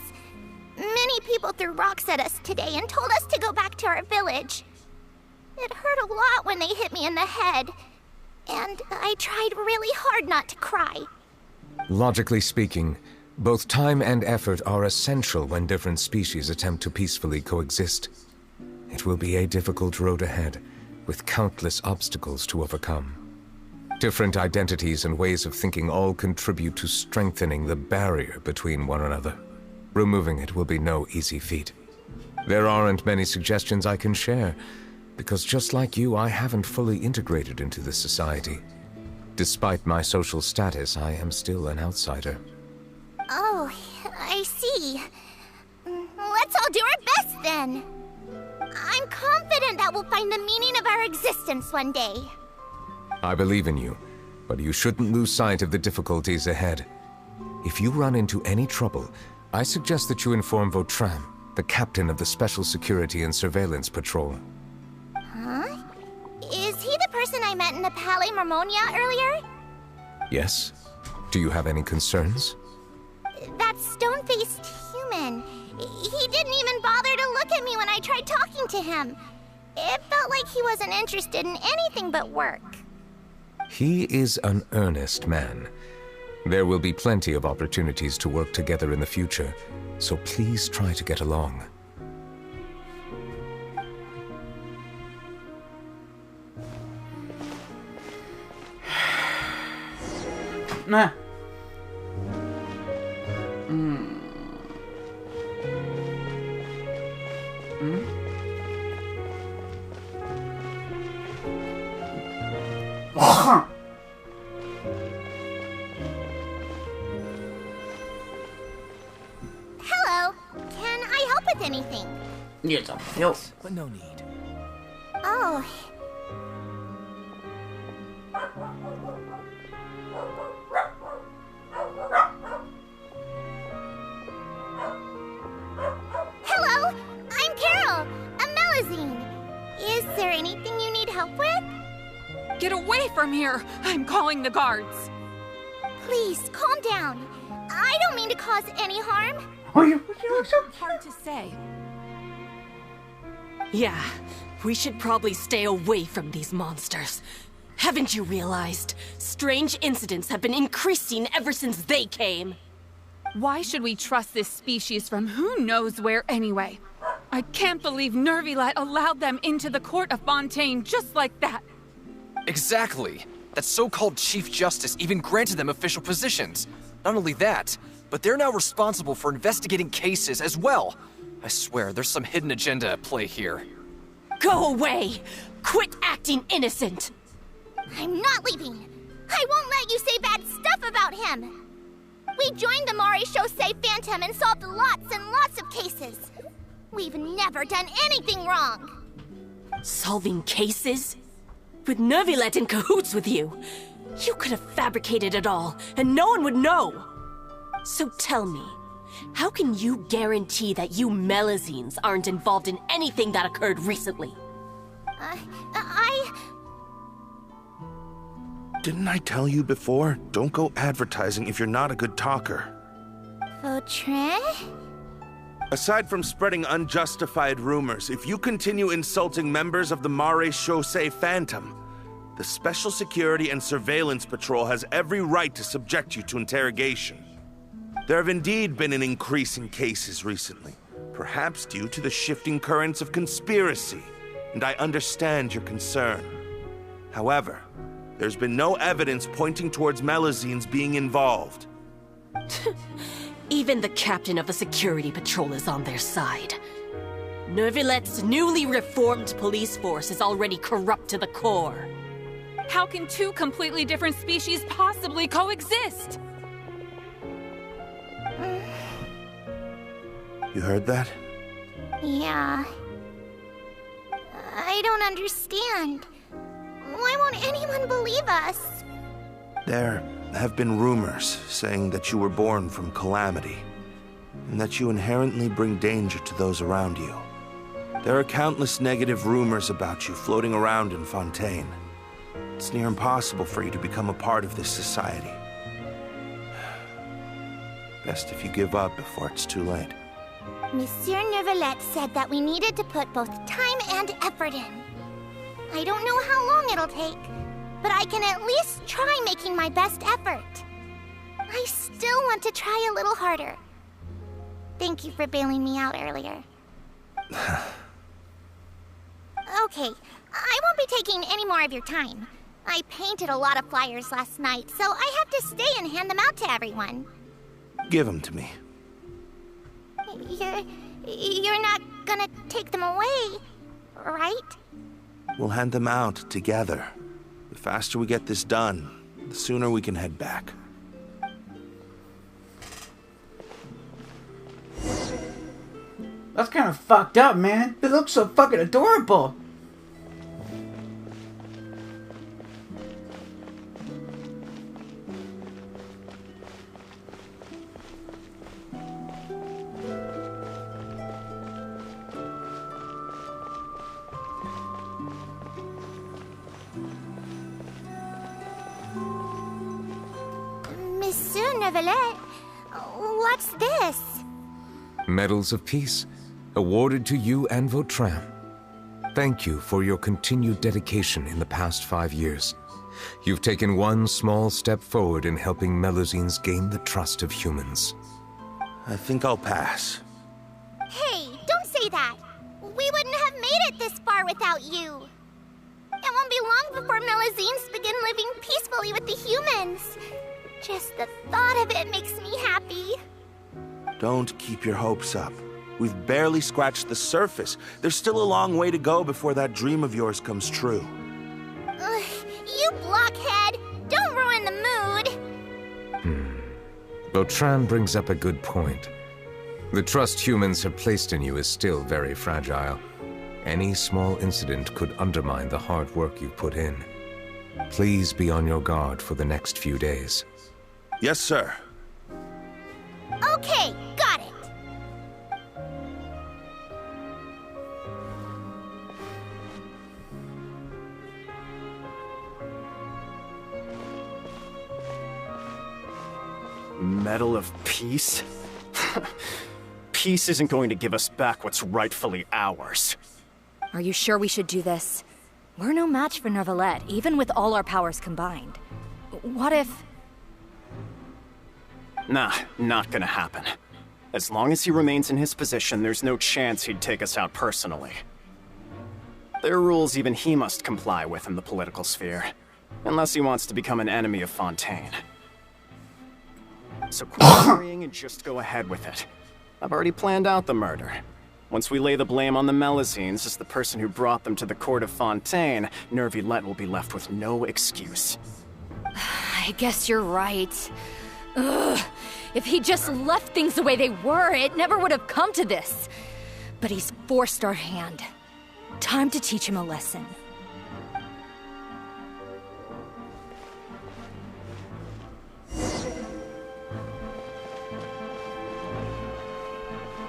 many people threw rocks at us today and told us to go back to our village. It hurt a lot when they hit me in the head, and I tried really hard not to cry. Logically speaking, both time and effort are essential when different species attempt to peacefully coexist. It will be a difficult road ahead, with countless obstacles to overcome. Different identities and ways of thinking all contribute to strengthening the barrier between one another. Removing it will be no easy feat. There aren't many suggestions I can share, because just like you, I haven't fully integrated into this society. Despite my social status, I am still an outsider. Oh, I see. Let's all do our best then. I'm confident that we'll find the meaning of our existence one day. I believe in you, but you shouldn't lose sight of the difficulties ahead. If you run into any trouble, I suggest that you inform Vautrin, the captain of the Special Security and Surveillance Patrol. Huh? Is he the person I met in the Palais Marmonia earlier? Yes? Do you have any concerns? That stone-faced human. He didn't even bother to look at me when I tried talking to him. It felt like he wasn't interested in anything but work. He is an earnest man. There will be plenty of opportunities to work together in the future, so please try to get along. Nah. Hello. Can I help with anything? Yes, yo. But no need. Oh. Hello, I'm Carol, a Melazine. Is there anything you need help with? Get away from here! I'm calling the guards. Please, calm down. I don't mean to cause any harm. Oh, you look so Hard to say. Yeah, we should probably stay away from these monsters. Haven't you realized? Strange incidents have been increasing ever since they came. Why should we trust this species from who knows where anyway? I can't believe Nervilet allowed them into the court of Fontaine just like that. Exactly. That so-called Chief Justice even granted them official positions. Not only that, but they're now responsible for investigating cases as well. I swear, there's some hidden agenda at play here. Go away! Quit acting innocent! I'm not leaving. I won't let you say bad stuff about him. We joined the Mare Chaussee Phantom and solved lots and lots of cases. We've never done anything wrong. Solving cases? With Nervilet in cahoots with you? You could have fabricated it all, and no one would know! So tell me, how can you guarantee that you Melazines aren't involved in anything that occurred recently? Didn't I tell you before? Don't go advertising if you're not a good talker. Vautrin? Aside from spreading unjustified rumors, if you continue insulting members of the Mare Chaussee Phantom, the Special Security and Surveillance Patrol has every right to subject you to interrogation. There have indeed been an increase in cases recently, perhaps due to the shifting currents of conspiracy, and I understand your concern. However, there's been no evidence pointing towards Melazines being involved. Even the captain of a security patrol is on their side. Nervilet's newly reformed police force is already corrupt to the core. How can two completely different species possibly coexist? You heard that? Yeah. I don't understand. Why won't anyone believe us? There have been rumors saying that you were born from calamity, and that you inherently bring danger to those around you. There are countless negative rumors about you floating around in Fontaine. It's near impossible for you to become a part of this society. Best if you give up before it's too late. Monsieur Nervilet said that we needed to put both time and effort in. I don't know how long it'll take, but I can at least try making my best effort. I still want to try a little harder. Thank you for bailing me out earlier. Okay, I won't be taking any more of your time. I painted a lot of flyers last night, so I have to stay and hand them out to everyone. Give them to me. You're not gonna take them away, right? We'll hand them out together. The faster we get this done, the sooner we can head back. That's kind of fucked up, man. They look so fucking adorable. Monsieur Nervilet, what's this? Medals of Peace, awarded to you and Vautrin. Thank you for your continued dedication in the past 5 years. You've taken one small step forward in helping Melazines gain the trust of humans. I think I'll pass. Hey, don't say that. We wouldn't have made it this far without you. It won't be long before Melazines begin living peacefully with the humans. Just the thought of it makes me happy. Don't keep your hopes up. We've barely scratched the surface. There's still a long way to go before that dream of yours comes true. You blockhead! Don't ruin the mood! Vautrin brings up a good point. The trust humans have placed in you is still very fragile. Any small incident could undermine the hard work you've put in. Please be on your guard for the next few days. Yes, sir. Okay, got it! Medal of Peace? Peace isn't going to give us back what's rightfully ours. Are you sure we should do this? We're no match for Neuvillette, even with all our powers combined. What if... Nah, not gonna happen. As long as he remains in his position, there's no chance he'd take us out personally. There are rules even he must comply with in the political sphere, unless he wants to become an enemy of Fontaine. So quit worrying and just go ahead with it. I've already planned out the murder. Once we lay the blame on the Melusines as the person who brought them to the court of Fontaine, Neuvillette will be left with no excuse. I guess you're right. Ugh. If he just left things the way they were, it never would have come to this. But he's forced our hand. Time to teach him a lesson.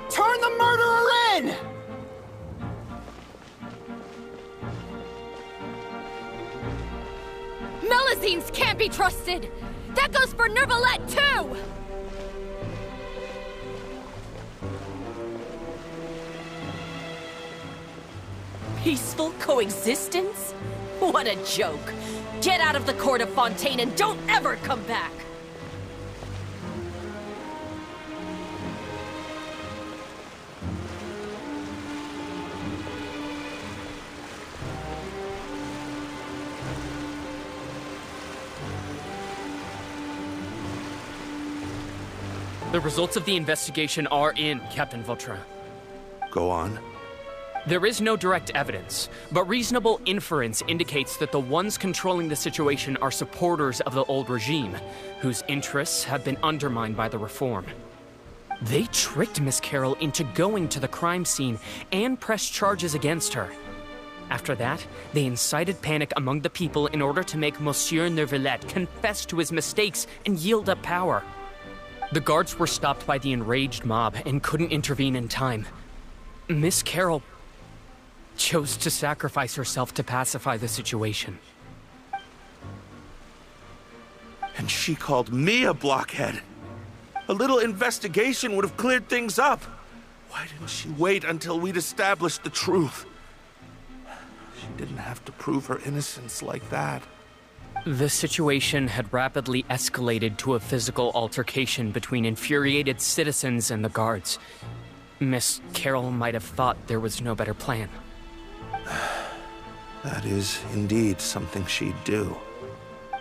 Turn the murderer in! Melusines can't be trusted! That goes for Neuvillette, too! Peaceful coexistence? What a joke! Get out of the court of Fontaine and don't ever come back! The results of the investigation are in, Captain Vautrin. Go on. There is no direct evidence, but reasonable inference indicates that the ones controlling the situation are supporters of the old regime, whose interests have been undermined by the reform. They tricked Miss Carroll into going to the crime scene and pressed charges against her. After that, they incited panic among the people in order to make Monsieur Neuvillette confess to his mistakes and yield up power. The guards were stopped by the enraged mob and couldn't intervene in time. Miss Carroll chose to sacrifice herself to pacify the situation. And she called me a blockhead. A little investigation would have cleared things up. Why didn't she wait until we'd established the truth? She didn't have to prove her innocence like that. The situation had rapidly escalated to a physical altercation between infuriated citizens and the guards. Miss Carroll might have thought there was no better plan. That is indeed something she'd do.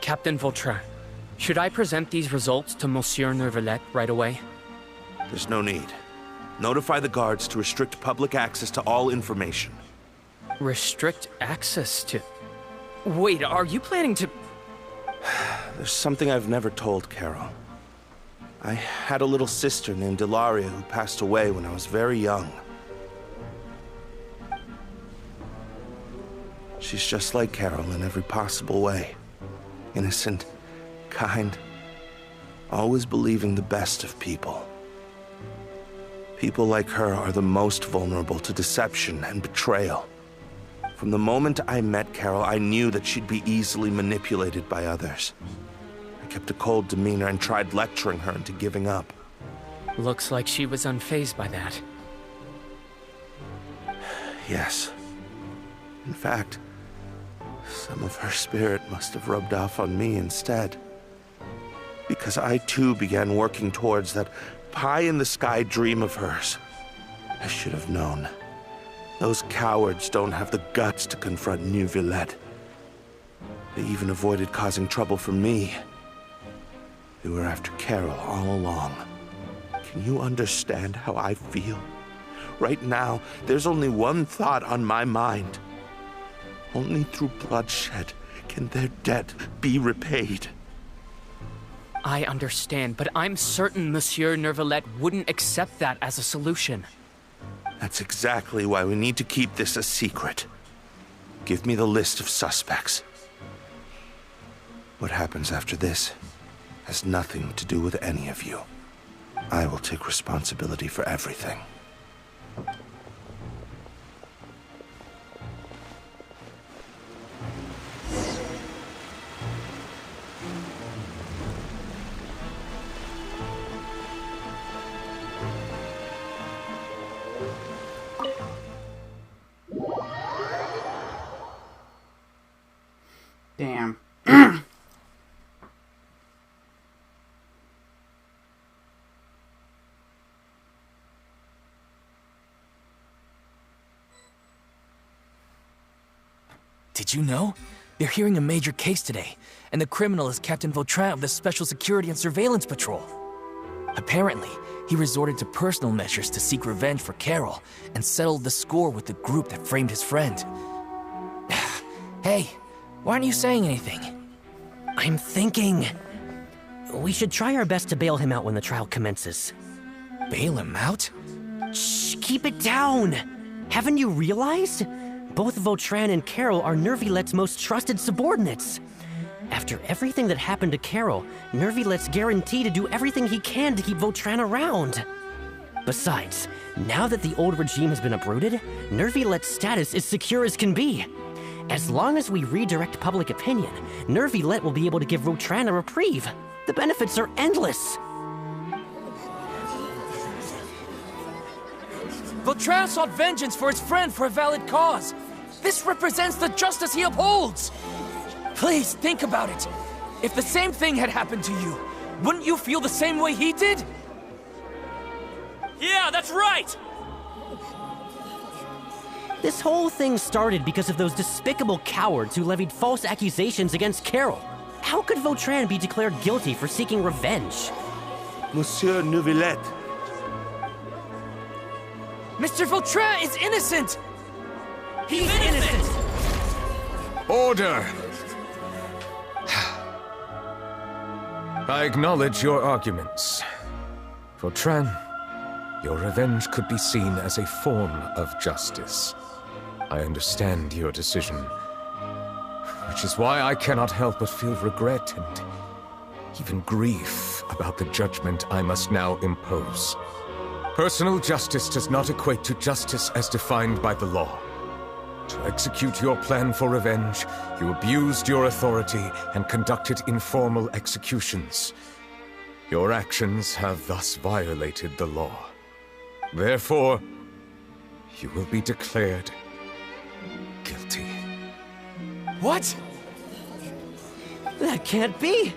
Captain Vautrin, should I present these results to Monsieur Neuvillette right away? There's no need. Notify the guards to restrict public access to all information. Restrict access to... Wait, are you planning to... There's something I've never told Carol. I had a little sister named Ilaria who passed away when I was very young. She's just like Carol in every possible way. Innocent, kind, always believing the best of people. People like her are the most vulnerable to deception and betrayal. From the moment I met Carol, I knew that she'd be easily manipulated by others. I kept a cold demeanor and tried lecturing her into giving up. Looks like she was unfazed by that. Yes. In fact, some of her spirit must have rubbed off on me instead. Because I too began working towards that pie-in-the-sky dream of hers. I should have known. Those cowards don't have the guts to confront Neuvillette. They even avoided causing trouble for me. They were after Carol all along. Can you understand how I feel? Right now, there's only one thought on my mind. Only through bloodshed can their debt be repaid. I understand, but I'm certain Monsieur Neuvillette wouldn't accept that as a solution. That's exactly why we need to keep this a secret. Give me the list of suspects. What happens after this has nothing to do with any of you. I will take responsibility for everything. Damn. Did you know? They're hearing a major case today, and the criminal is Captain Vautrin of the Special Security and Surveillance Patrol. Apparently, he resorted to personal measures to seek revenge for Carol and settled the score with the group that framed his friend. Hey, why aren't you saying anything? I'm thinking... we should try our best to bail him out when the trial commences. Bail him out? Shh, keep it down! Haven't you realized? Both Vautrin and Carol are Nervillette's most trusted subordinates. After everything that happened to Carol, Nervillette's guaranteed to do everything he can to keep Vautrin around. Besides, now that the old regime has been uprooted, Nervillette's status is secure as can be. As long as we redirect public opinion, Neuvillette will be able to give Vautrin a reprieve. The benefits are endless. Vautrin sought vengeance for his friend for a valid cause. This represents the justice he upholds. Please, think about it. If the same thing had happened to you, wouldn't you feel the same way he did? Yeah, that's right! This whole thing started because of those despicable cowards who levied false accusations against Carol. How could Vautrin be declared guilty for seeking revenge? Monsieur Neuvillette. Mr. Vautrin is innocent! He's innocent! Order! I acknowledge your arguments. Vautrin, your revenge could be seen as a form of justice. I understand your decision, which is why I cannot help but feel regret and even grief about the judgment I must now impose. Personal justice does not equate to justice as defined by the law. To execute your plan for revenge, you abused your authority and conducted informal executions. Your actions have thus violated the law. Therefore, you will be declared guilty. What? That can't be!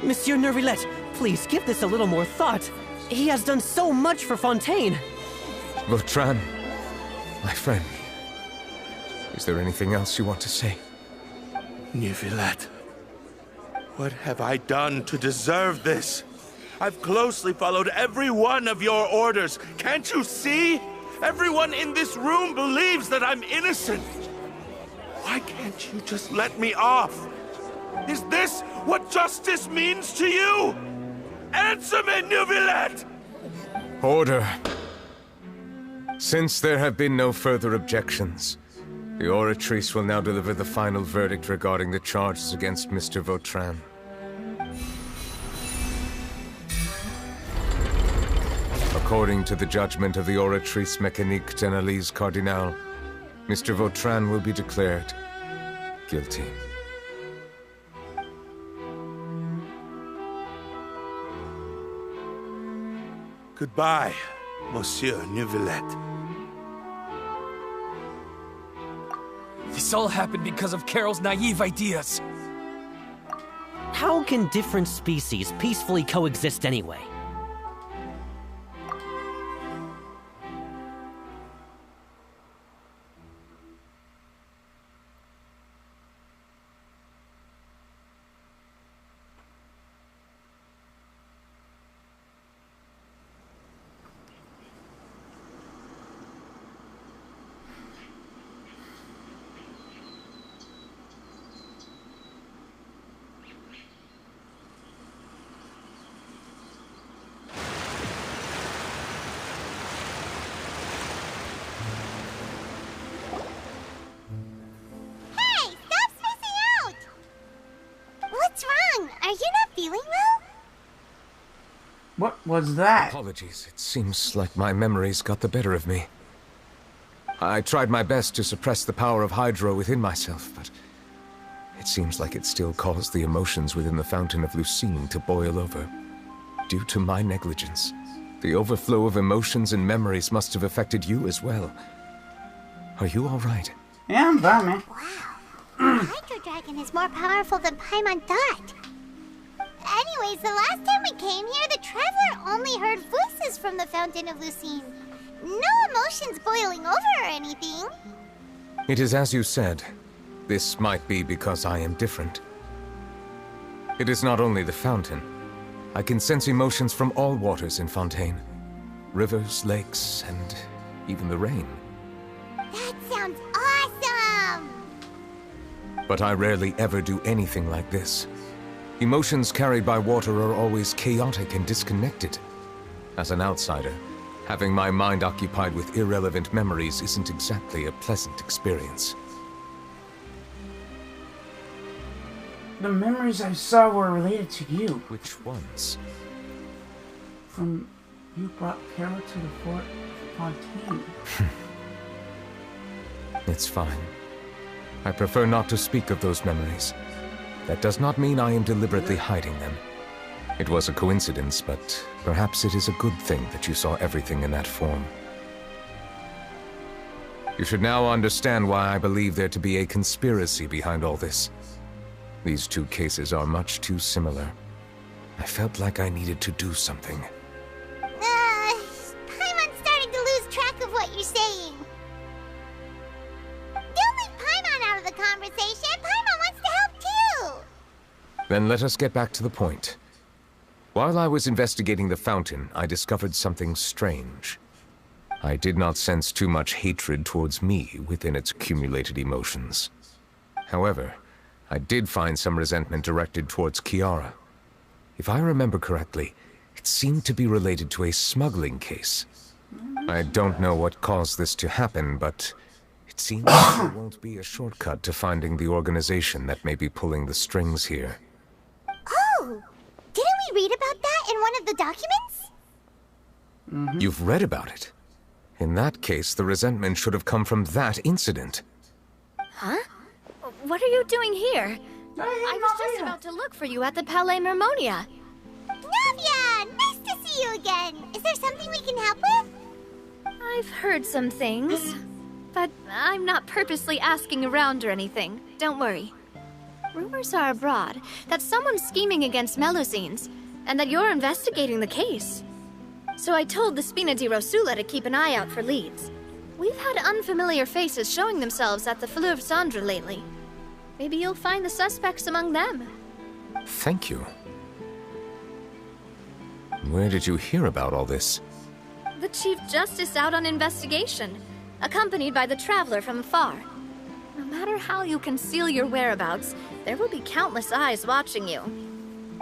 Monsieur Neuvillette, please give this a little more thought. He has done so much for Fontaine. Vautrin, my friend, is there anything else you want to say? Neuvillette, what have I done to deserve this? I've closely followed every one of your orders. Can't you see? Everyone in this room believes that I'm innocent. Why can't you just let me off? Is this what justice means to you? Answer me, Neuvillette! Order. Since there have been no further objections, the Oratrice will now deliver the final verdict regarding the charges against Mr. Vautrin. According to the judgment of the Oratrice Mécanique d'Analyse Cardinal, Mr. Vautrin will be declared guilty. Goodbye, Monsieur Neuvillette. This all happened because of Carol's naive ideas. How can different species peacefully coexist anyway? What was that? Apologies, it seems like my memories got the better of me. I tried my best to suppress the power of Hydro within myself, but it seems like it still caused the emotions within the Fountain of Lucine to boil over. Due to my negligence, the overflow of emotions and memories must have affected you as well. Are you all right? Yeah, I'm fine, man. Wow. Hydro Dragon is more powerful than Paimon thought. Anyways, the last time we came here, the Traveler only heard voices from the Fountain of Lucine. No emotions boiling over or anything. It is as you said. This might be because I am different. It is not only the fountain. I can sense emotions from all waters in Fontaine. Rivers, lakes, and even the rain. That sounds awesome! But I rarely ever do anything like this. Emotions carried by water are always chaotic and disconnected. As an outsider, having my mind occupied with irrelevant memories isn't exactly a pleasant experience. The memories I saw were related to you. Which ones? From you brought Carol to the Fort Fontaine. It's fine. I prefer not to speak of those memories. That does not mean I am deliberately hiding them. It was a coincidence, but perhaps it is a good thing that you saw everything in that form. You should now understand why I believe there to be a conspiracy behind all this. These two cases are much too similar. I felt like I needed to do something. Paimon's starting to lose track of what you're saying. Don't leave Paimon out of the conversation. Paimon wants to help too. Then let us get back to the point. While I was investigating the fountain, I discovered something strange. I did not sense too much hatred towards me within its accumulated emotions. However, I did find some resentment directed towards Kiara. If I remember correctly, it seemed to be related to a smuggling case. I don't know what caused this to happen, but it seems there won't be a shortcut to finding the organization that may be pulling the strings here. Oh! Didn't we read about that in one of the documents? You've read about it? In that case, the resentment should have come from that incident. Huh? What are you doing here? I was just about to look for you at the Palais Mermonia. Navia! Nice to see you again! Is there something we can help with? I've heard some things, but I'm not purposely asking around or anything. Don't worry. Rumors are abroad that someone's scheming against Melusines, and that you're investigating the case. So I told the Spina di Rosula to keep an eye out for leads. We've had unfamiliar faces showing themselves at the Fleuve Cendre lately. Maybe you'll find the suspects among them. Thank you. Where did you hear about all this? The Chief Justice out on investigation, accompanied by the Traveler from afar. No matter how you conceal your whereabouts, there will be countless eyes watching you.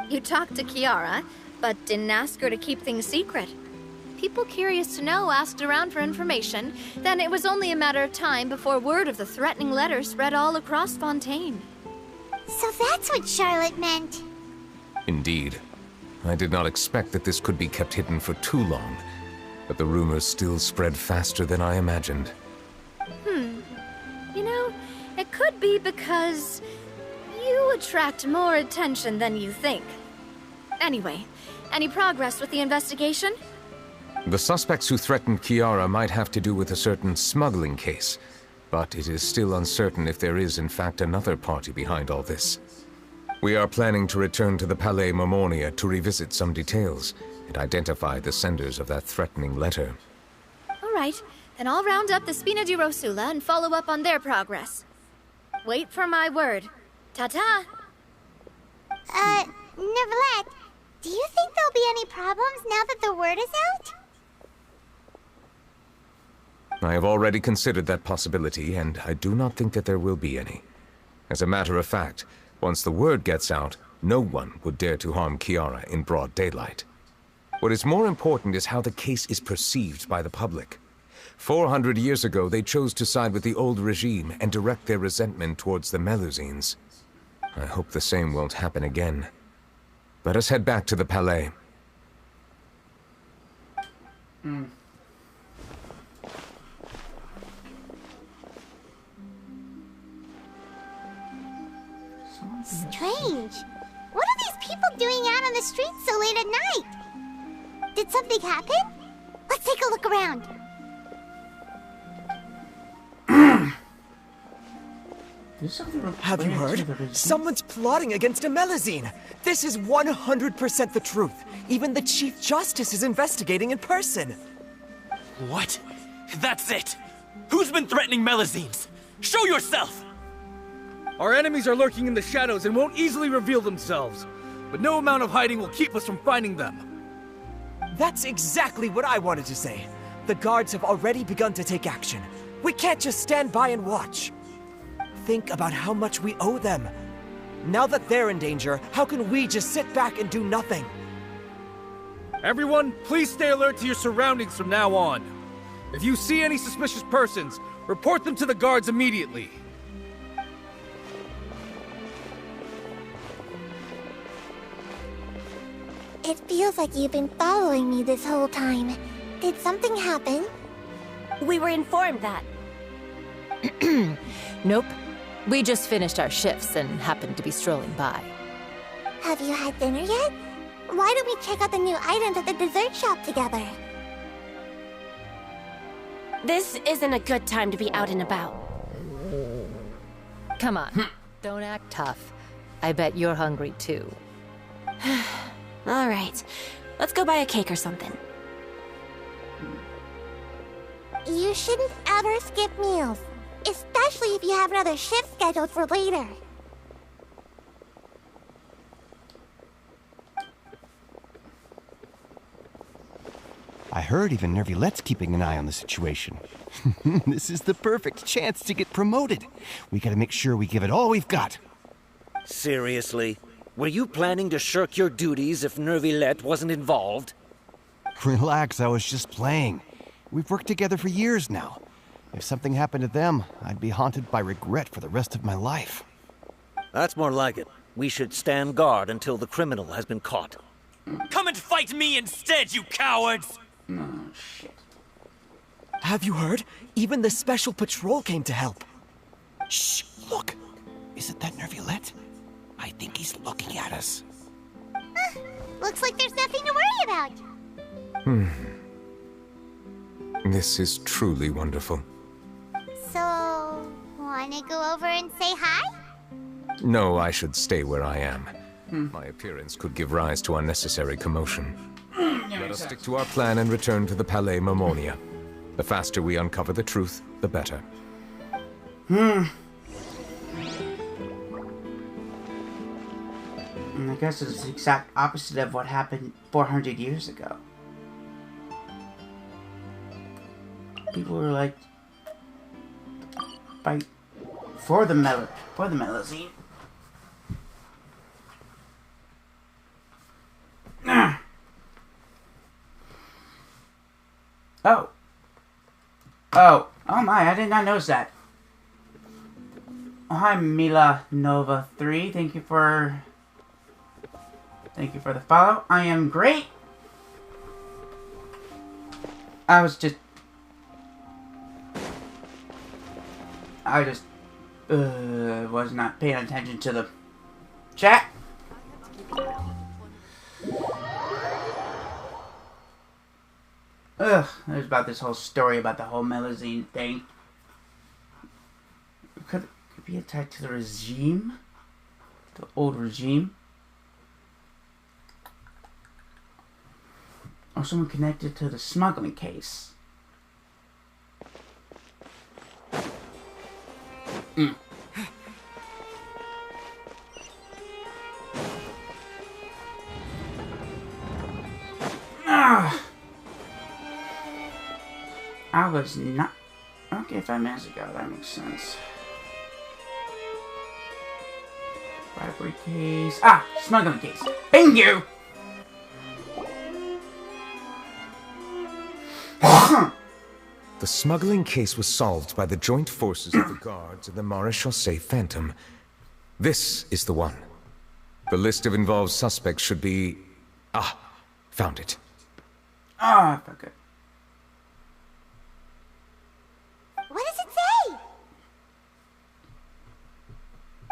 You talked to Kiara, but didn't ask her to keep things secret. People curious to know asked around for information, then it was only a matter of time before word of the threatening letter spread all across Fontaine. So that's what Charlotte meant. Indeed. I did not expect that this could be kept hidden for too long, but the rumors still spread faster than I imagined. You know, it could be because you attract more attention than you think. Anyway, any progress with the investigation? The suspects who threatened Kiara might have to do with a certain smuggling case, but it is still uncertain if there is in fact another party behind all this. We are planning to return to the Palais Mermonia to revisit some details and identify the senders of that threatening letter. All right, then I'll round up the Spina di Rosula and follow up on their progress. Wait for my word. Ta-ta! Neverlet, do you think there'll be any problems now that the word is out? I have already considered that possibility, and I do not think that there will be any. As a matter of fact, once the word gets out, no one would dare to harm Kiara in broad daylight. What is more important is how the case is perceived by the public. 400 years ago, they chose to side with the old regime and direct their resentment towards the Melusines. I hope the same won't happen again. Let us head back to the Palais. Strange. What are these people doing out on the streets so late at night? Did something happen? Let's take a look around. Have you heard? Someone's plotting against Amelazine. This is 100% the truth. Even the Chief Justice is investigating in person. What? That's it! Who's been threatening Melazines? Show yourself! Our enemies are lurking in the shadows and won't easily reveal themselves. But no amount of hiding will keep us from finding them. That's exactly what I wanted to say. The guards have already begun to take action. We can't just stand by and watch. Think about how much we owe them. Now that they're in danger, how can we just sit back and do nothing? Everyone, please stay alert to your surroundings from now on. If you see any suspicious persons, report them to the guards immediately. It feels like you've been following me this whole time. Did something happen? We were informed that. Nope. We just finished our shifts and happened to be strolling by. Have you had dinner yet? Why don't we check out the new items at the dessert shop together? This isn't a good time to be out and about. Come on, don't act tough. I bet you're hungry too. All right, let's go buy a cake or something. You shouldn't ever skip meals, especially if you have another shift scheduled for later. I heard even Nervilette's keeping an eye on the situation. This is the perfect chance to get promoted. We gotta make sure we give it all we've got. Seriously? Were you planning to shirk your duties if Nervilette wasn't involved? Relax, I was just playing. We've worked together for years now. If something happened to them, I'd be haunted by regret for the rest of my life. That's more like it. We should stand guard until the criminal has been caught. Come and fight me instead, you cowards! Oh, shit. Have you heard? Even the Special Patrol came to help. Shh, look. Isn't that Nervilette? I think he's looking at us. Looks like there's nothing to worry about. This is truly wonderful. So, wanna go over and say hi? No, I should stay where I am. My appearance could give rise to unnecessary commotion. Let us stick to our plan and return to the Palais Mermonia. The faster we uncover the truth, the better. I guess it's the exact opposite of what happened 400 years ago. People were like, fight for the Melazine. Oh my, I did not notice that. Oh, hi, Mila Nova 3. Thank you for the follow. I am great. I just was not paying attention to the chat. Ugh, there's about this whole story about the whole Melazine thing. Could it be tied to the regime? The old regime? Or someone connected to the smuggling case? I was not... Okay, 5 minutes ago, that makes sense. Bribery case... Ah! Smuggling case! Bingo! The smuggling case was solved by the joint forces of the guards and the Maréchaussée Phantom. This is the one. The list of involved suspects should be... Ah! Found it. Ah, fuck it.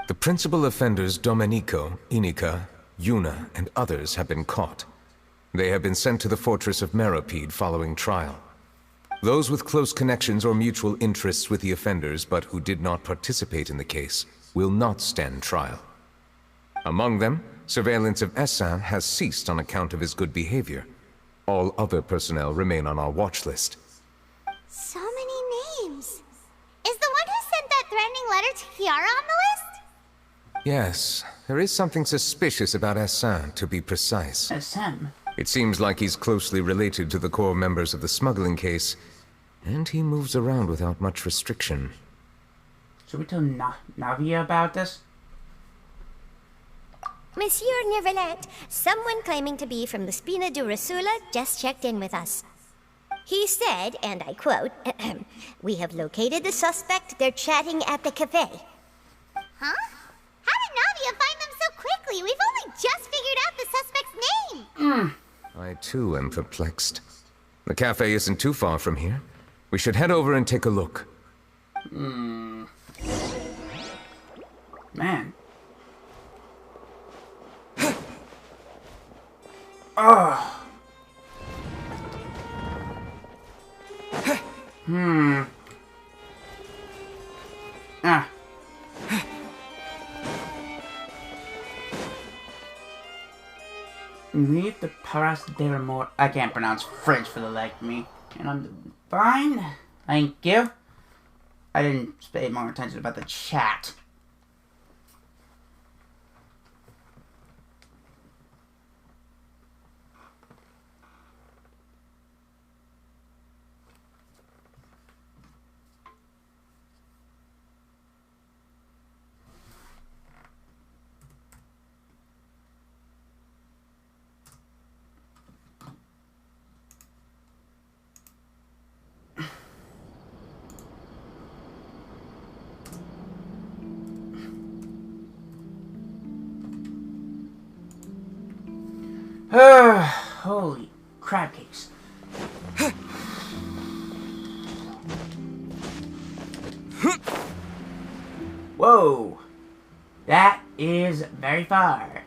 The principal offenders Domenico, Inika, Yuna, and others have been caught. They have been sent to the fortress of Meropide following trial. Those with close connections or mutual interests with the offenders but who did not participate in the case will not stand trial. Among them, surveillance of Essin has ceased on account of his good behavior. All other personnel remain on our watch list. So many names. Is the one who sent that threatening letter to Kiara on the list? Yes, there is something suspicious about Essin, to be precise. Essin? It seems like he's closely related to the core members of the smuggling case, and he moves around without much restriction. Should we tell Navia about this? Monsieur Neuvillette, someone claiming to be from the Spina di Rosula just checked in with us. He said, and I quote, "We have located the suspect. They're chatting at the cafe." Huh? How did Navia find them so quickly? We've only just figured out the suspect's name. I too am perplexed. The cafe isn't too far from here. We should head over and take a look. Man. Oh. Leave the Paras de Remor. I can't pronounce French for the life of me. And I'm fine. Thank you. I didn't pay more attention about the chat. Holy crab cakes. Whoa. That is very far.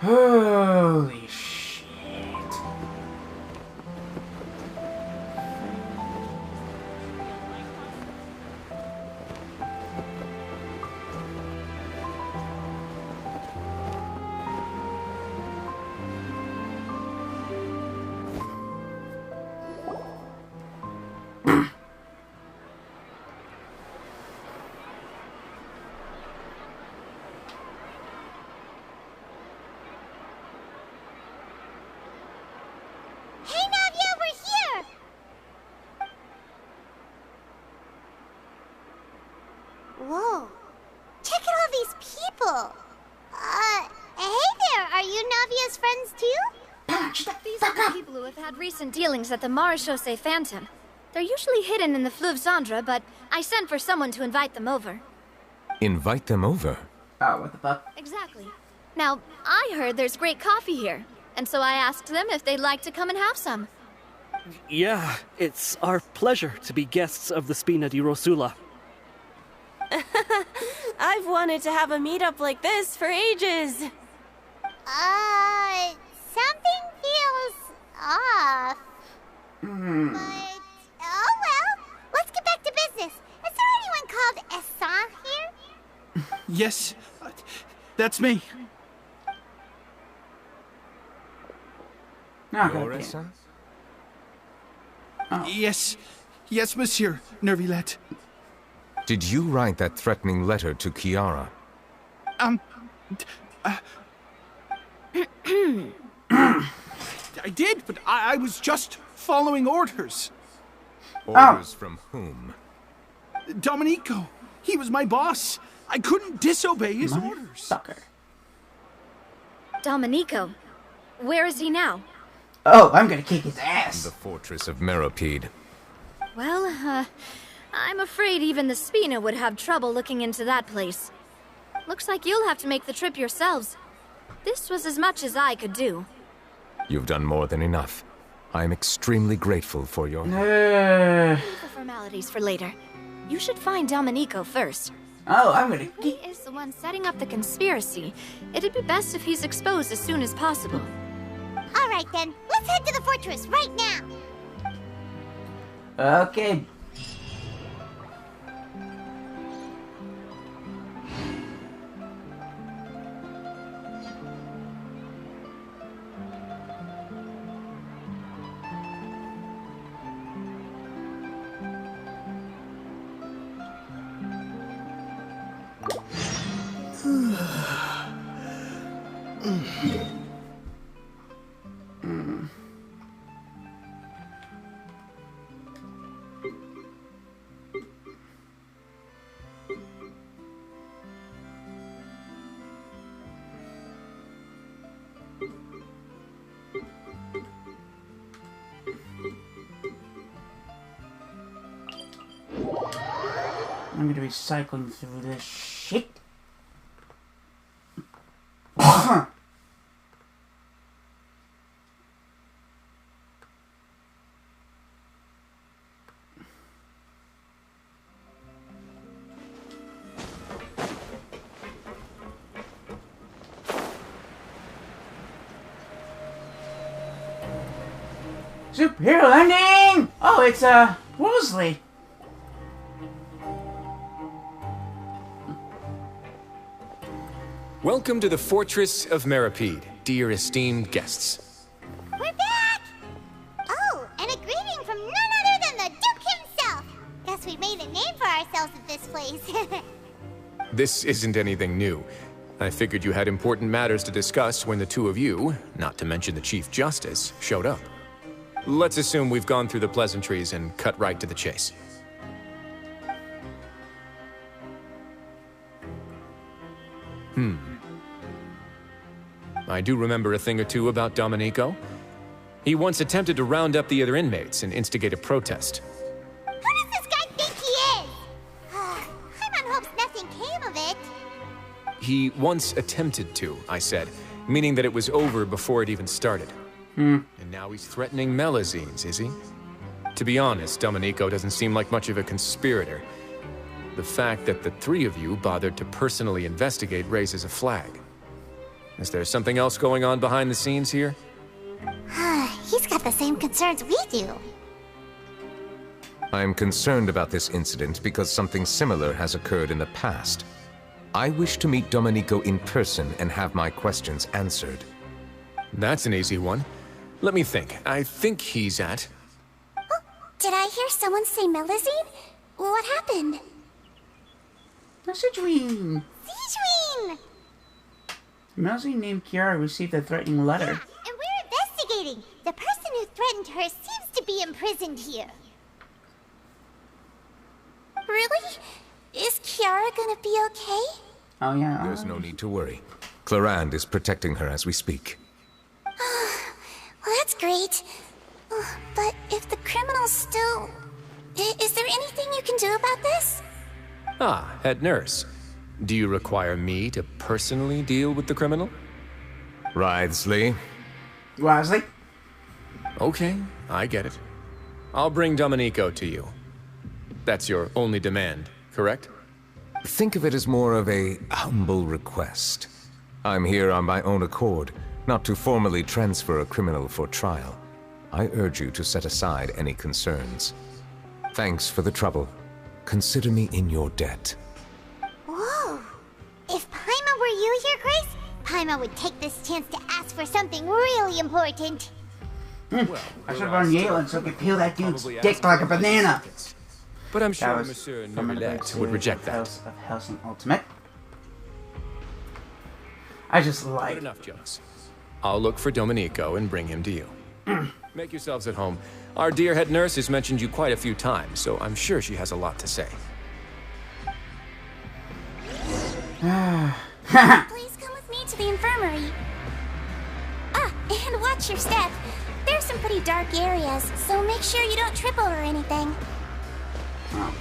Holy shit. Whoa. Check out all these people. Hey there, are you Navia's friends too? These are the people who have had recent dealings at the Marechaussee Phantom. They're usually hidden in the Fleuve Cendre, but I sent for someone to invite them over. Invite them over? Oh, what the fuck? Exactly. Now, I heard there's great coffee here, and so I asked them if they'd like to come and have some. Yeah, it's our pleasure to be guests of the Spina di Rosula. I've wanted to have a meetup like this for ages. Something feels off. But, oh well. Let's get back to business. Is there anyone called Essin here? Yes, that's me. You're Essin? Yes, Monsieur Neuvillette. Did you write that threatening letter to Kiara? I did, but I was just following orders. Orders from whom? Domenico. He was my boss. I couldn't disobey his orders. Sucker. Domenico. Where is he now? Oh, I'm gonna kick his ass. The fortress of Meropide. Well, I'm afraid even the Spina would have trouble looking into that place. Looks like you'll have to make the trip yourselves. This was as much as I could do. You've done more than enough. I am extremely grateful for your... The formalities for later. You should find Domenico first. Oh, I'm gonna... He is the one setting up the conspiracy. It'd be best if he's exposed as soon as possible. Alright then, let's head to the fortress right now! Okay. I'm gonna be cycling through this shit. Superhero landing! Oh, it's Wolseley. Welcome to the Fortress of Meripede, dear esteemed guests. We're back! Oh, and a greeting from none other than the Duke himself! Guess we made a name for ourselves at this place. This isn't anything new. I figured you had important matters to discuss when the two of you, not to mention the Chief Justice, showed up. Let's assume we've gone through the pleasantries and cut right to the chase. I do remember a thing or two about Domenico. He once attempted to round up the other inmates and instigate a protest. Who does this guy think he is? Paimon hopes nothing came of it. He once attempted to, I said, meaning that it was over before it even started. And now he's threatening Melazines, is he? To be honest, Domenico doesn't seem like much of a conspirator. The fact that the three of you bothered to personally investigate raises a flag. Is there something else going on behind the scenes here? He's got the same concerns we do. I am concerned about this incident because something similar has occurred in the past. I wish to meet Domenico in person and have my questions answered. That's an easy one. Let me think. I think he's at... Oh, did I hear someone say Melazine? What happened? Citrine! Citrine! Melazine named Kiara received a threatening letter. And we're investigating. The person who threatened her seems to be imprisoned here. Really? Is Kiara gonna be okay? Oh yeah. There's no need to worry. Clarande is protecting her as we speak. Well, that's great. But if the criminal's still... Is there anything you can do about this? Ah, head nurse. Do you require me to personally deal with the criminal? Wriothesley. Wisely. Okay, I get it. I'll bring Domenico to you. That's your only demand, correct? Think of it as more of a humble request. I'm here on my own accord, not to formally transfer a criminal for trial. I urge you to set aside any concerns. Thanks for the trouble. Consider me in your debt. Whoa! If Paimon were you here, Grace, Paimon would take this chance to ask for something really important. Well, I should have run Yalen so I could peel that dude's dick like a banana. But I'm sure Monsieur Neuvillette would reject that. House of Hellsing Ultimate. I just like... Good enough jokes. I'll look for Domenico and bring him to you. Make yourselves at home. Our dear head nurse has mentioned you quite a few times, so I'm sure she has a lot to say. Please come with me to the infirmary. Ah, and watch your step. There's some pretty dark areas, so make sure you don't trip over anything. Oh.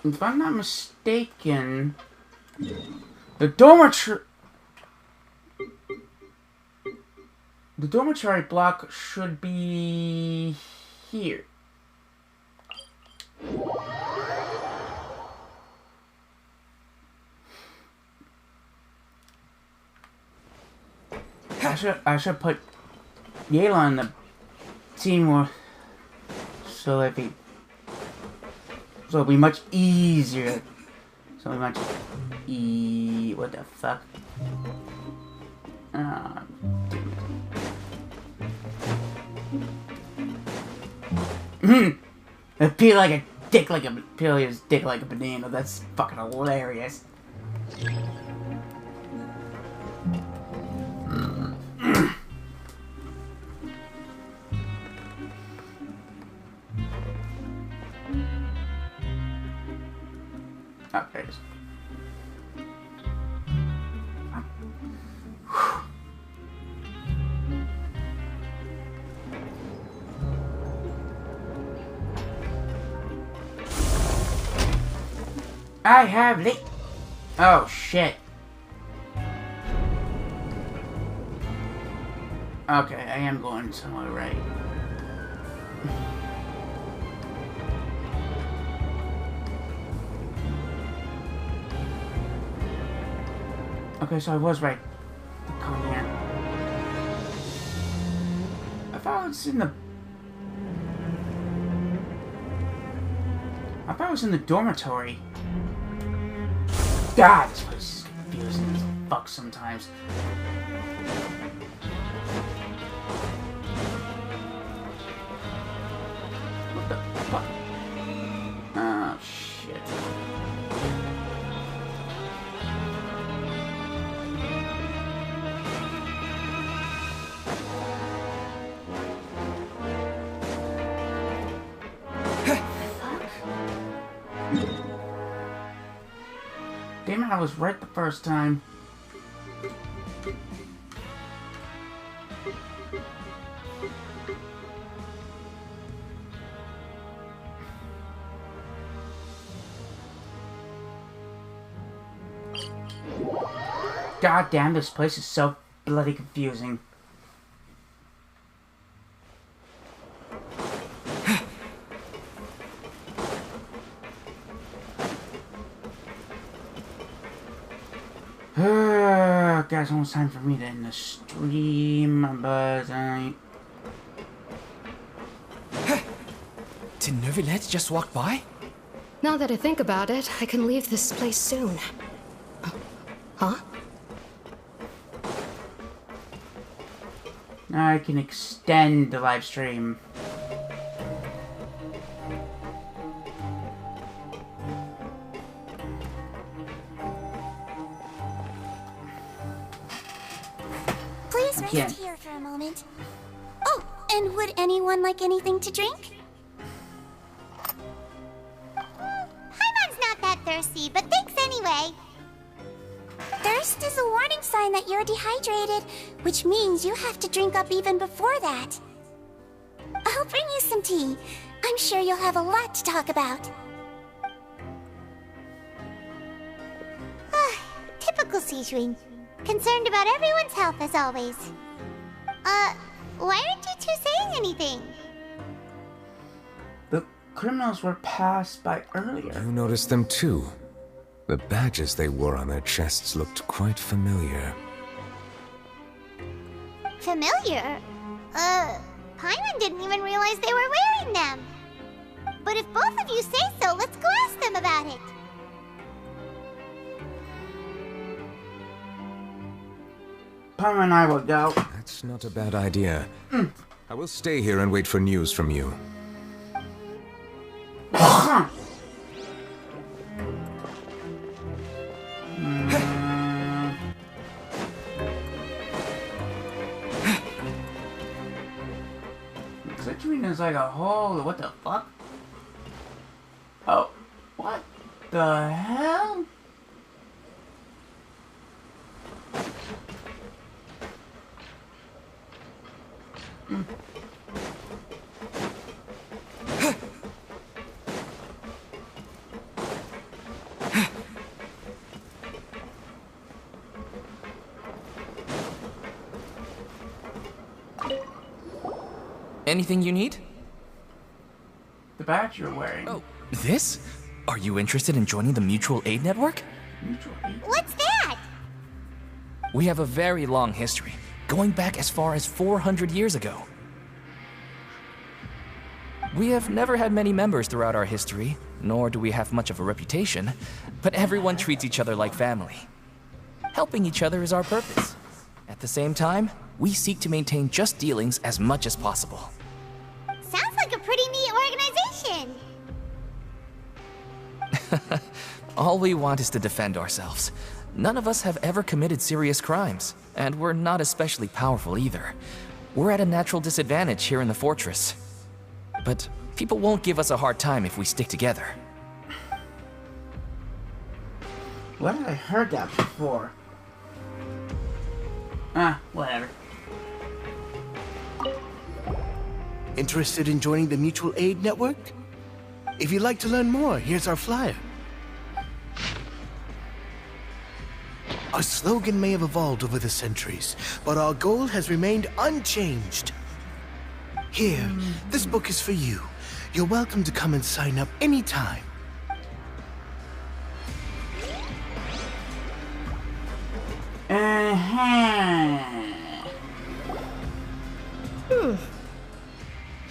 If I'm not mistaken, the dormitory block should be here. I should put Yayla in the team more so it'll be much easier. So much what the fuck? Peel like a dick like a peel his dick like a banana. That's fucking hilarious. Oh, there it is. I have late. Oh shit. Okay, I am going somewhere right. Okay, so I was right. Come here. I thought it was in the... I thought it was in the dormitory. God, this place is confusing as fuck sometimes. What the fuck? Oh, shit. Damn it, I was right the first time. God damn, this place is so bloody confusing. Guys, almost time for me to end the stream, but I... Did Neuvillette just walk by? Now that I think about it, I can leave this place soon. Huh? Now I can extend the live stream. Please rest here for a moment. Oh, and would anyone like anything to drink? Paimon's not that thirsty, but thanks anyway. Thirst is a warning sign that you're dehydrated, which means you have to drink up even before that. I'll bring you some tea. I'm sure you'll have a lot to talk about. Typical Sijun. Concerned about everyone's health as always. Why aren't you two saying anything? The criminals were passed by earlier. You noticed them too. The badges they wore on their chests looked quite familiar. Familiar? Paimon didn't even realize they were wearing them. But if both of you say so, let's go ask them about it. Paimon and I will go. That's not a bad idea. I will stay here and wait for news from you. There's like a hole. What the fuck? Oh, what the hell? Anything you need? The badge you're wearing. Oh, this? Are you interested in joining the Mutual Aid Network? Mutual Aid? What's that? We have a very long history, going back as far as 400 years ago. We have never had many members throughout our history, nor do we have much of a reputation, but everyone treats each other like family. Helping each other is our purpose. At the same time, we seek to maintain just dealings as much as possible. Sounds like a pretty neat organization. All we want is to defend ourselves. None of us have ever committed serious crimes, and we're not especially powerful either. We're at a natural disadvantage here in the fortress. But people won't give us a hard time if we stick together. Where have I heard that before? Ah, whatever. Interested in joining the Mutual Aid Network? If you'd like to learn more, here's our flyer. Our slogan may have evolved over the centuries, but our goal has remained unchanged. Here, this book is for you. You're welcome to come and sign up anytime.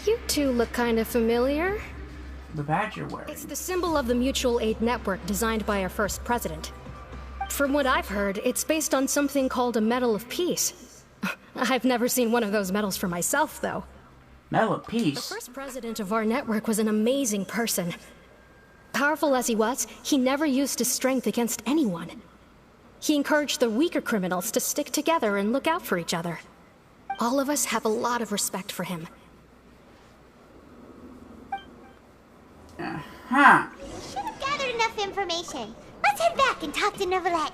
You two look kind of familiar. The badge you're wearing. It's the symbol of the Mutual Aid Network designed by our first president. From what I've heard, it's based on something called a Medal of Peace. I've never seen one of those medals for myself, though. Medal of Peace? The first president of our network was an amazing person. Powerful as he was, he never used his strength against anyone. He encouraged the weaker criminals to stick together and look out for each other. All of us have a lot of respect for him. Huh. Should have gathered enough information. Let's head back and talk to Neuvillette.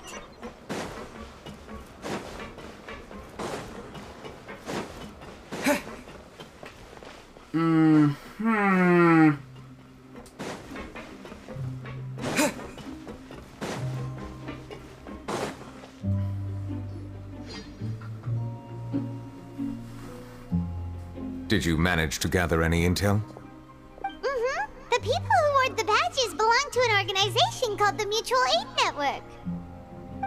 Did you manage to gather any intel? The people who wore the badges belong to an organization called the Mutual Aid Network.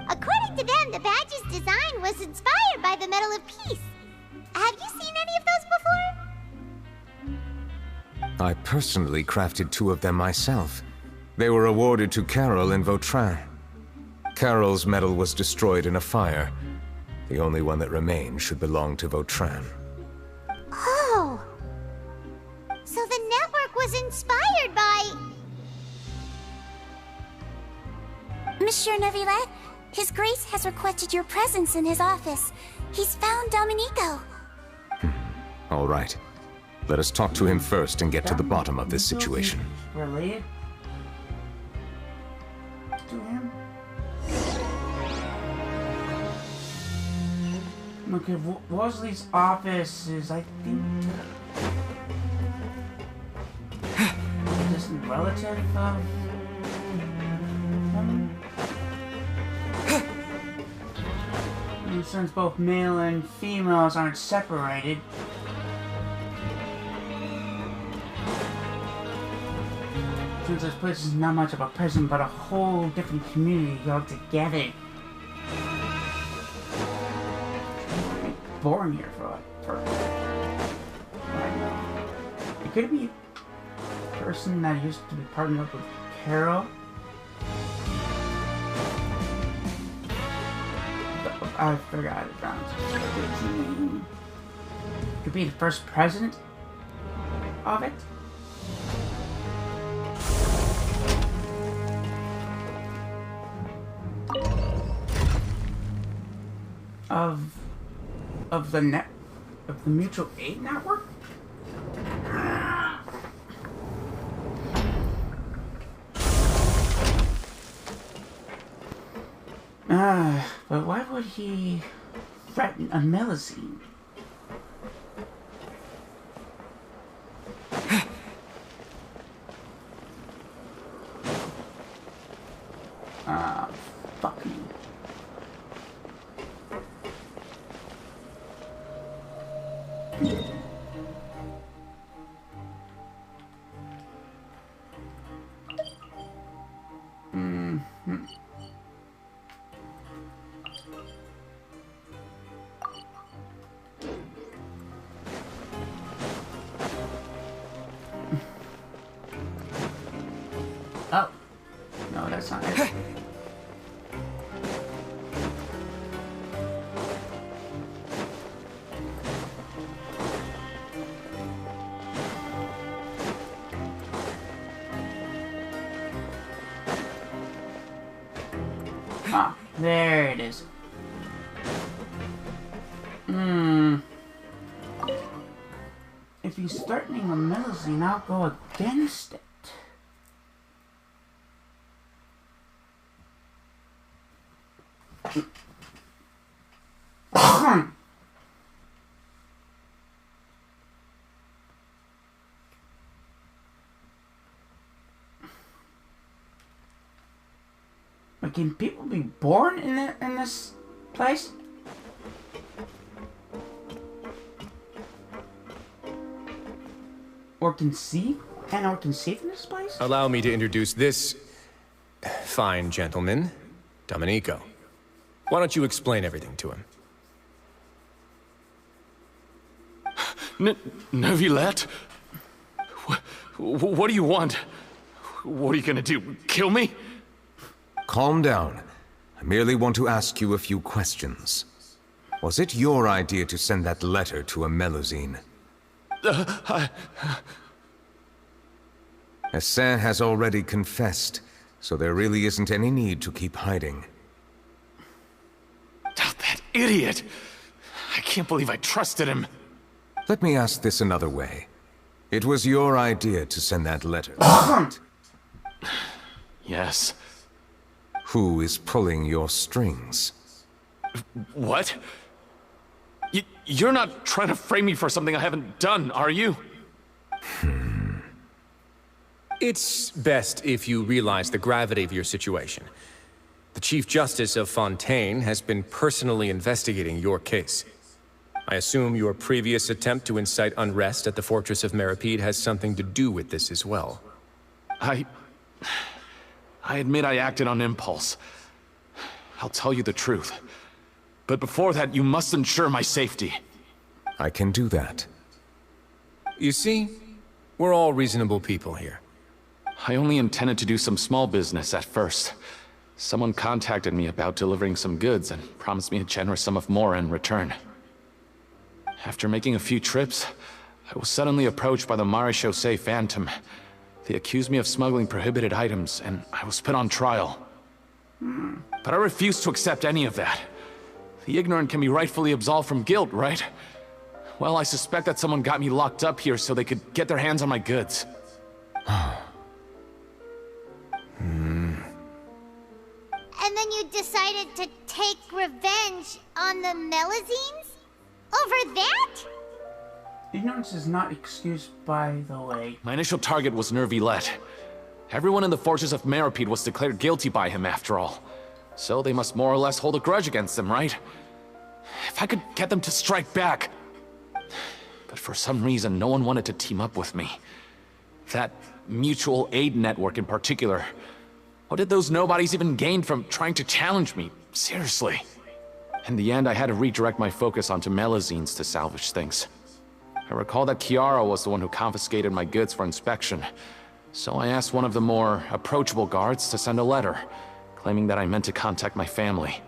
According to them, the badge's design was inspired by the Medal of Peace. Have you seen any of those before? I personally crafted 2 of them myself. They were awarded to Carol and Vautrin. Carol's medal was destroyed in a fire. The only one that remained should belong to Vautrin. Oh. So the network was inspired by... Monsieur Neuvillette, His Grace has requested your presence in his office. He's found Domenico. All right. Let us talk to him first and get to the bottom of this situation. Related to him? Okay, Wolseley's office is, I think, distant relative of him. And since both male and females aren't separated, since this place is not much of a prison, but a whole different community altogether. Boring here for what I know. It could be a person that used to be partnered up with Carol. I forgot it. Its name. Could be the first president of it. Of the Mutual Aid Network? But why would he threaten a Melusine? Fuck me. Oh. No, that's not it. Ah, there it is. If he's threatening a Melusine, I'll go against it. But can people be born in this place? Or conceive in this place? Allow me to introduce this fine gentleman, Domenico. Why don't you explain everything to him? Neuvillette? What do you want? What are you gonna do? Kill me? Calm down. I merely want to ask you a few questions. Was it your idea to send that letter to a Melusine? Hassan has already confessed, so there really isn't any need to keep hiding. That idiot! I can't believe I trusted him. Let me ask this another way. It was your idea to send that letter. Yes. Who is pulling your strings? What? You're not trying to frame me for something I haven't done, are you? It's best if you realize the gravity of your situation. The Chief Justice of Fontaine has been personally investigating your case. I assume your previous attempt to incite unrest at the Fortress of Meripede has something to do with this as well. I admit I acted on impulse. I'll tell you the truth. But before that, you must ensure my safety. I can do that. You see, we're all reasonable people here. I only intended to do some small business at first. Someone contacted me about delivering some goods and promised me a generous sum of more in return. After making a few trips, I was suddenly approached by the Marechaussee Phantom. They accused me of smuggling prohibited items, and I was put on trial. But I refused to accept any of that. The ignorant can be rightfully absolved from guilt, right? Well, I suspect that someone got me locked up here so they could get their hands on my goods. And then you decided to take revenge on the Melusines? Over that? Ignorance is not excused, by the way. My initial target was Neuvillette. Everyone in the Fortress of Meripede was declared guilty by him after all. So they must more or less hold a grudge against him, right? If I could get them to strike back. But for some reason, no one wanted to team up with me. That mutual aid network in particular. What did those nobodies even gain from trying to challenge me? Seriously. In the end, I had to redirect my focus onto Melusines to salvage things. I recall that Chiara was the one who confiscated my goods for inspection. So I asked one of the more approachable guards to send a letter, claiming that I meant to contact my family.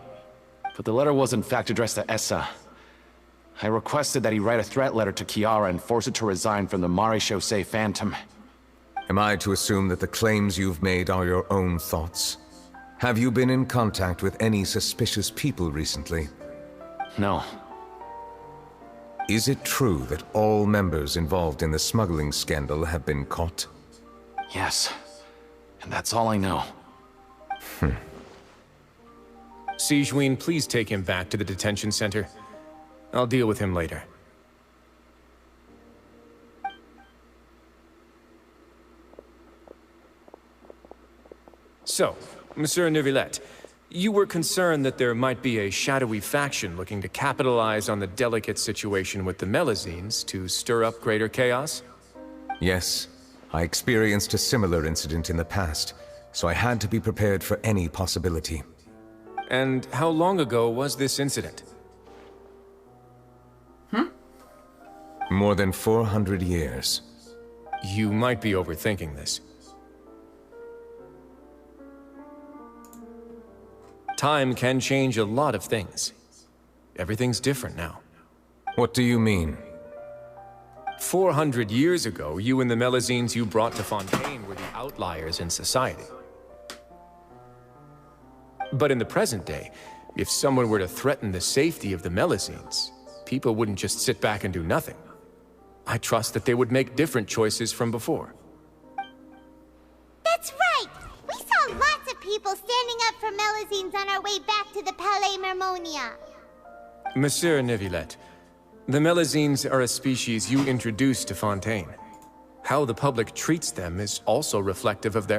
But the letter was in fact addressed to Essa. I requested that he write a threat letter to Chiara and force her to resign from the Marechaussee Phantom. Am I to assume that the claims you've made are your own thoughts? Have you been in contact with any suspicious people recently? No. Is it true that all members involved in the smuggling scandal have been caught? Yes. And that's all I know. Sigewinne, please take him back to the detention center. I'll deal with him later. So, Monsieur Neuvillette, you were concerned that there might be a shadowy faction looking to capitalize on the delicate situation with the Melusines to stir up greater chaos? Yes, I experienced a similar incident in the past, so I had to be prepared for any possibility. And how long ago was this incident? More than 400 years. You might be overthinking this. Time can change a lot of things. Everything's different now. What do you mean? 400 years ago, you and the Melusines you brought to Fontaine were the outliers in society. But in the present day, if someone were to threaten the safety of the Melusines, people wouldn't just sit back and do nothing. I trust that they would make different choices from before. That's right! We saw lots of people standing up for Melusines on our way back to the Palais Mermonia. Monsieur Neuvillette, the Melusines are a species you introduced to Fontaine. How the public treats them is also reflective of their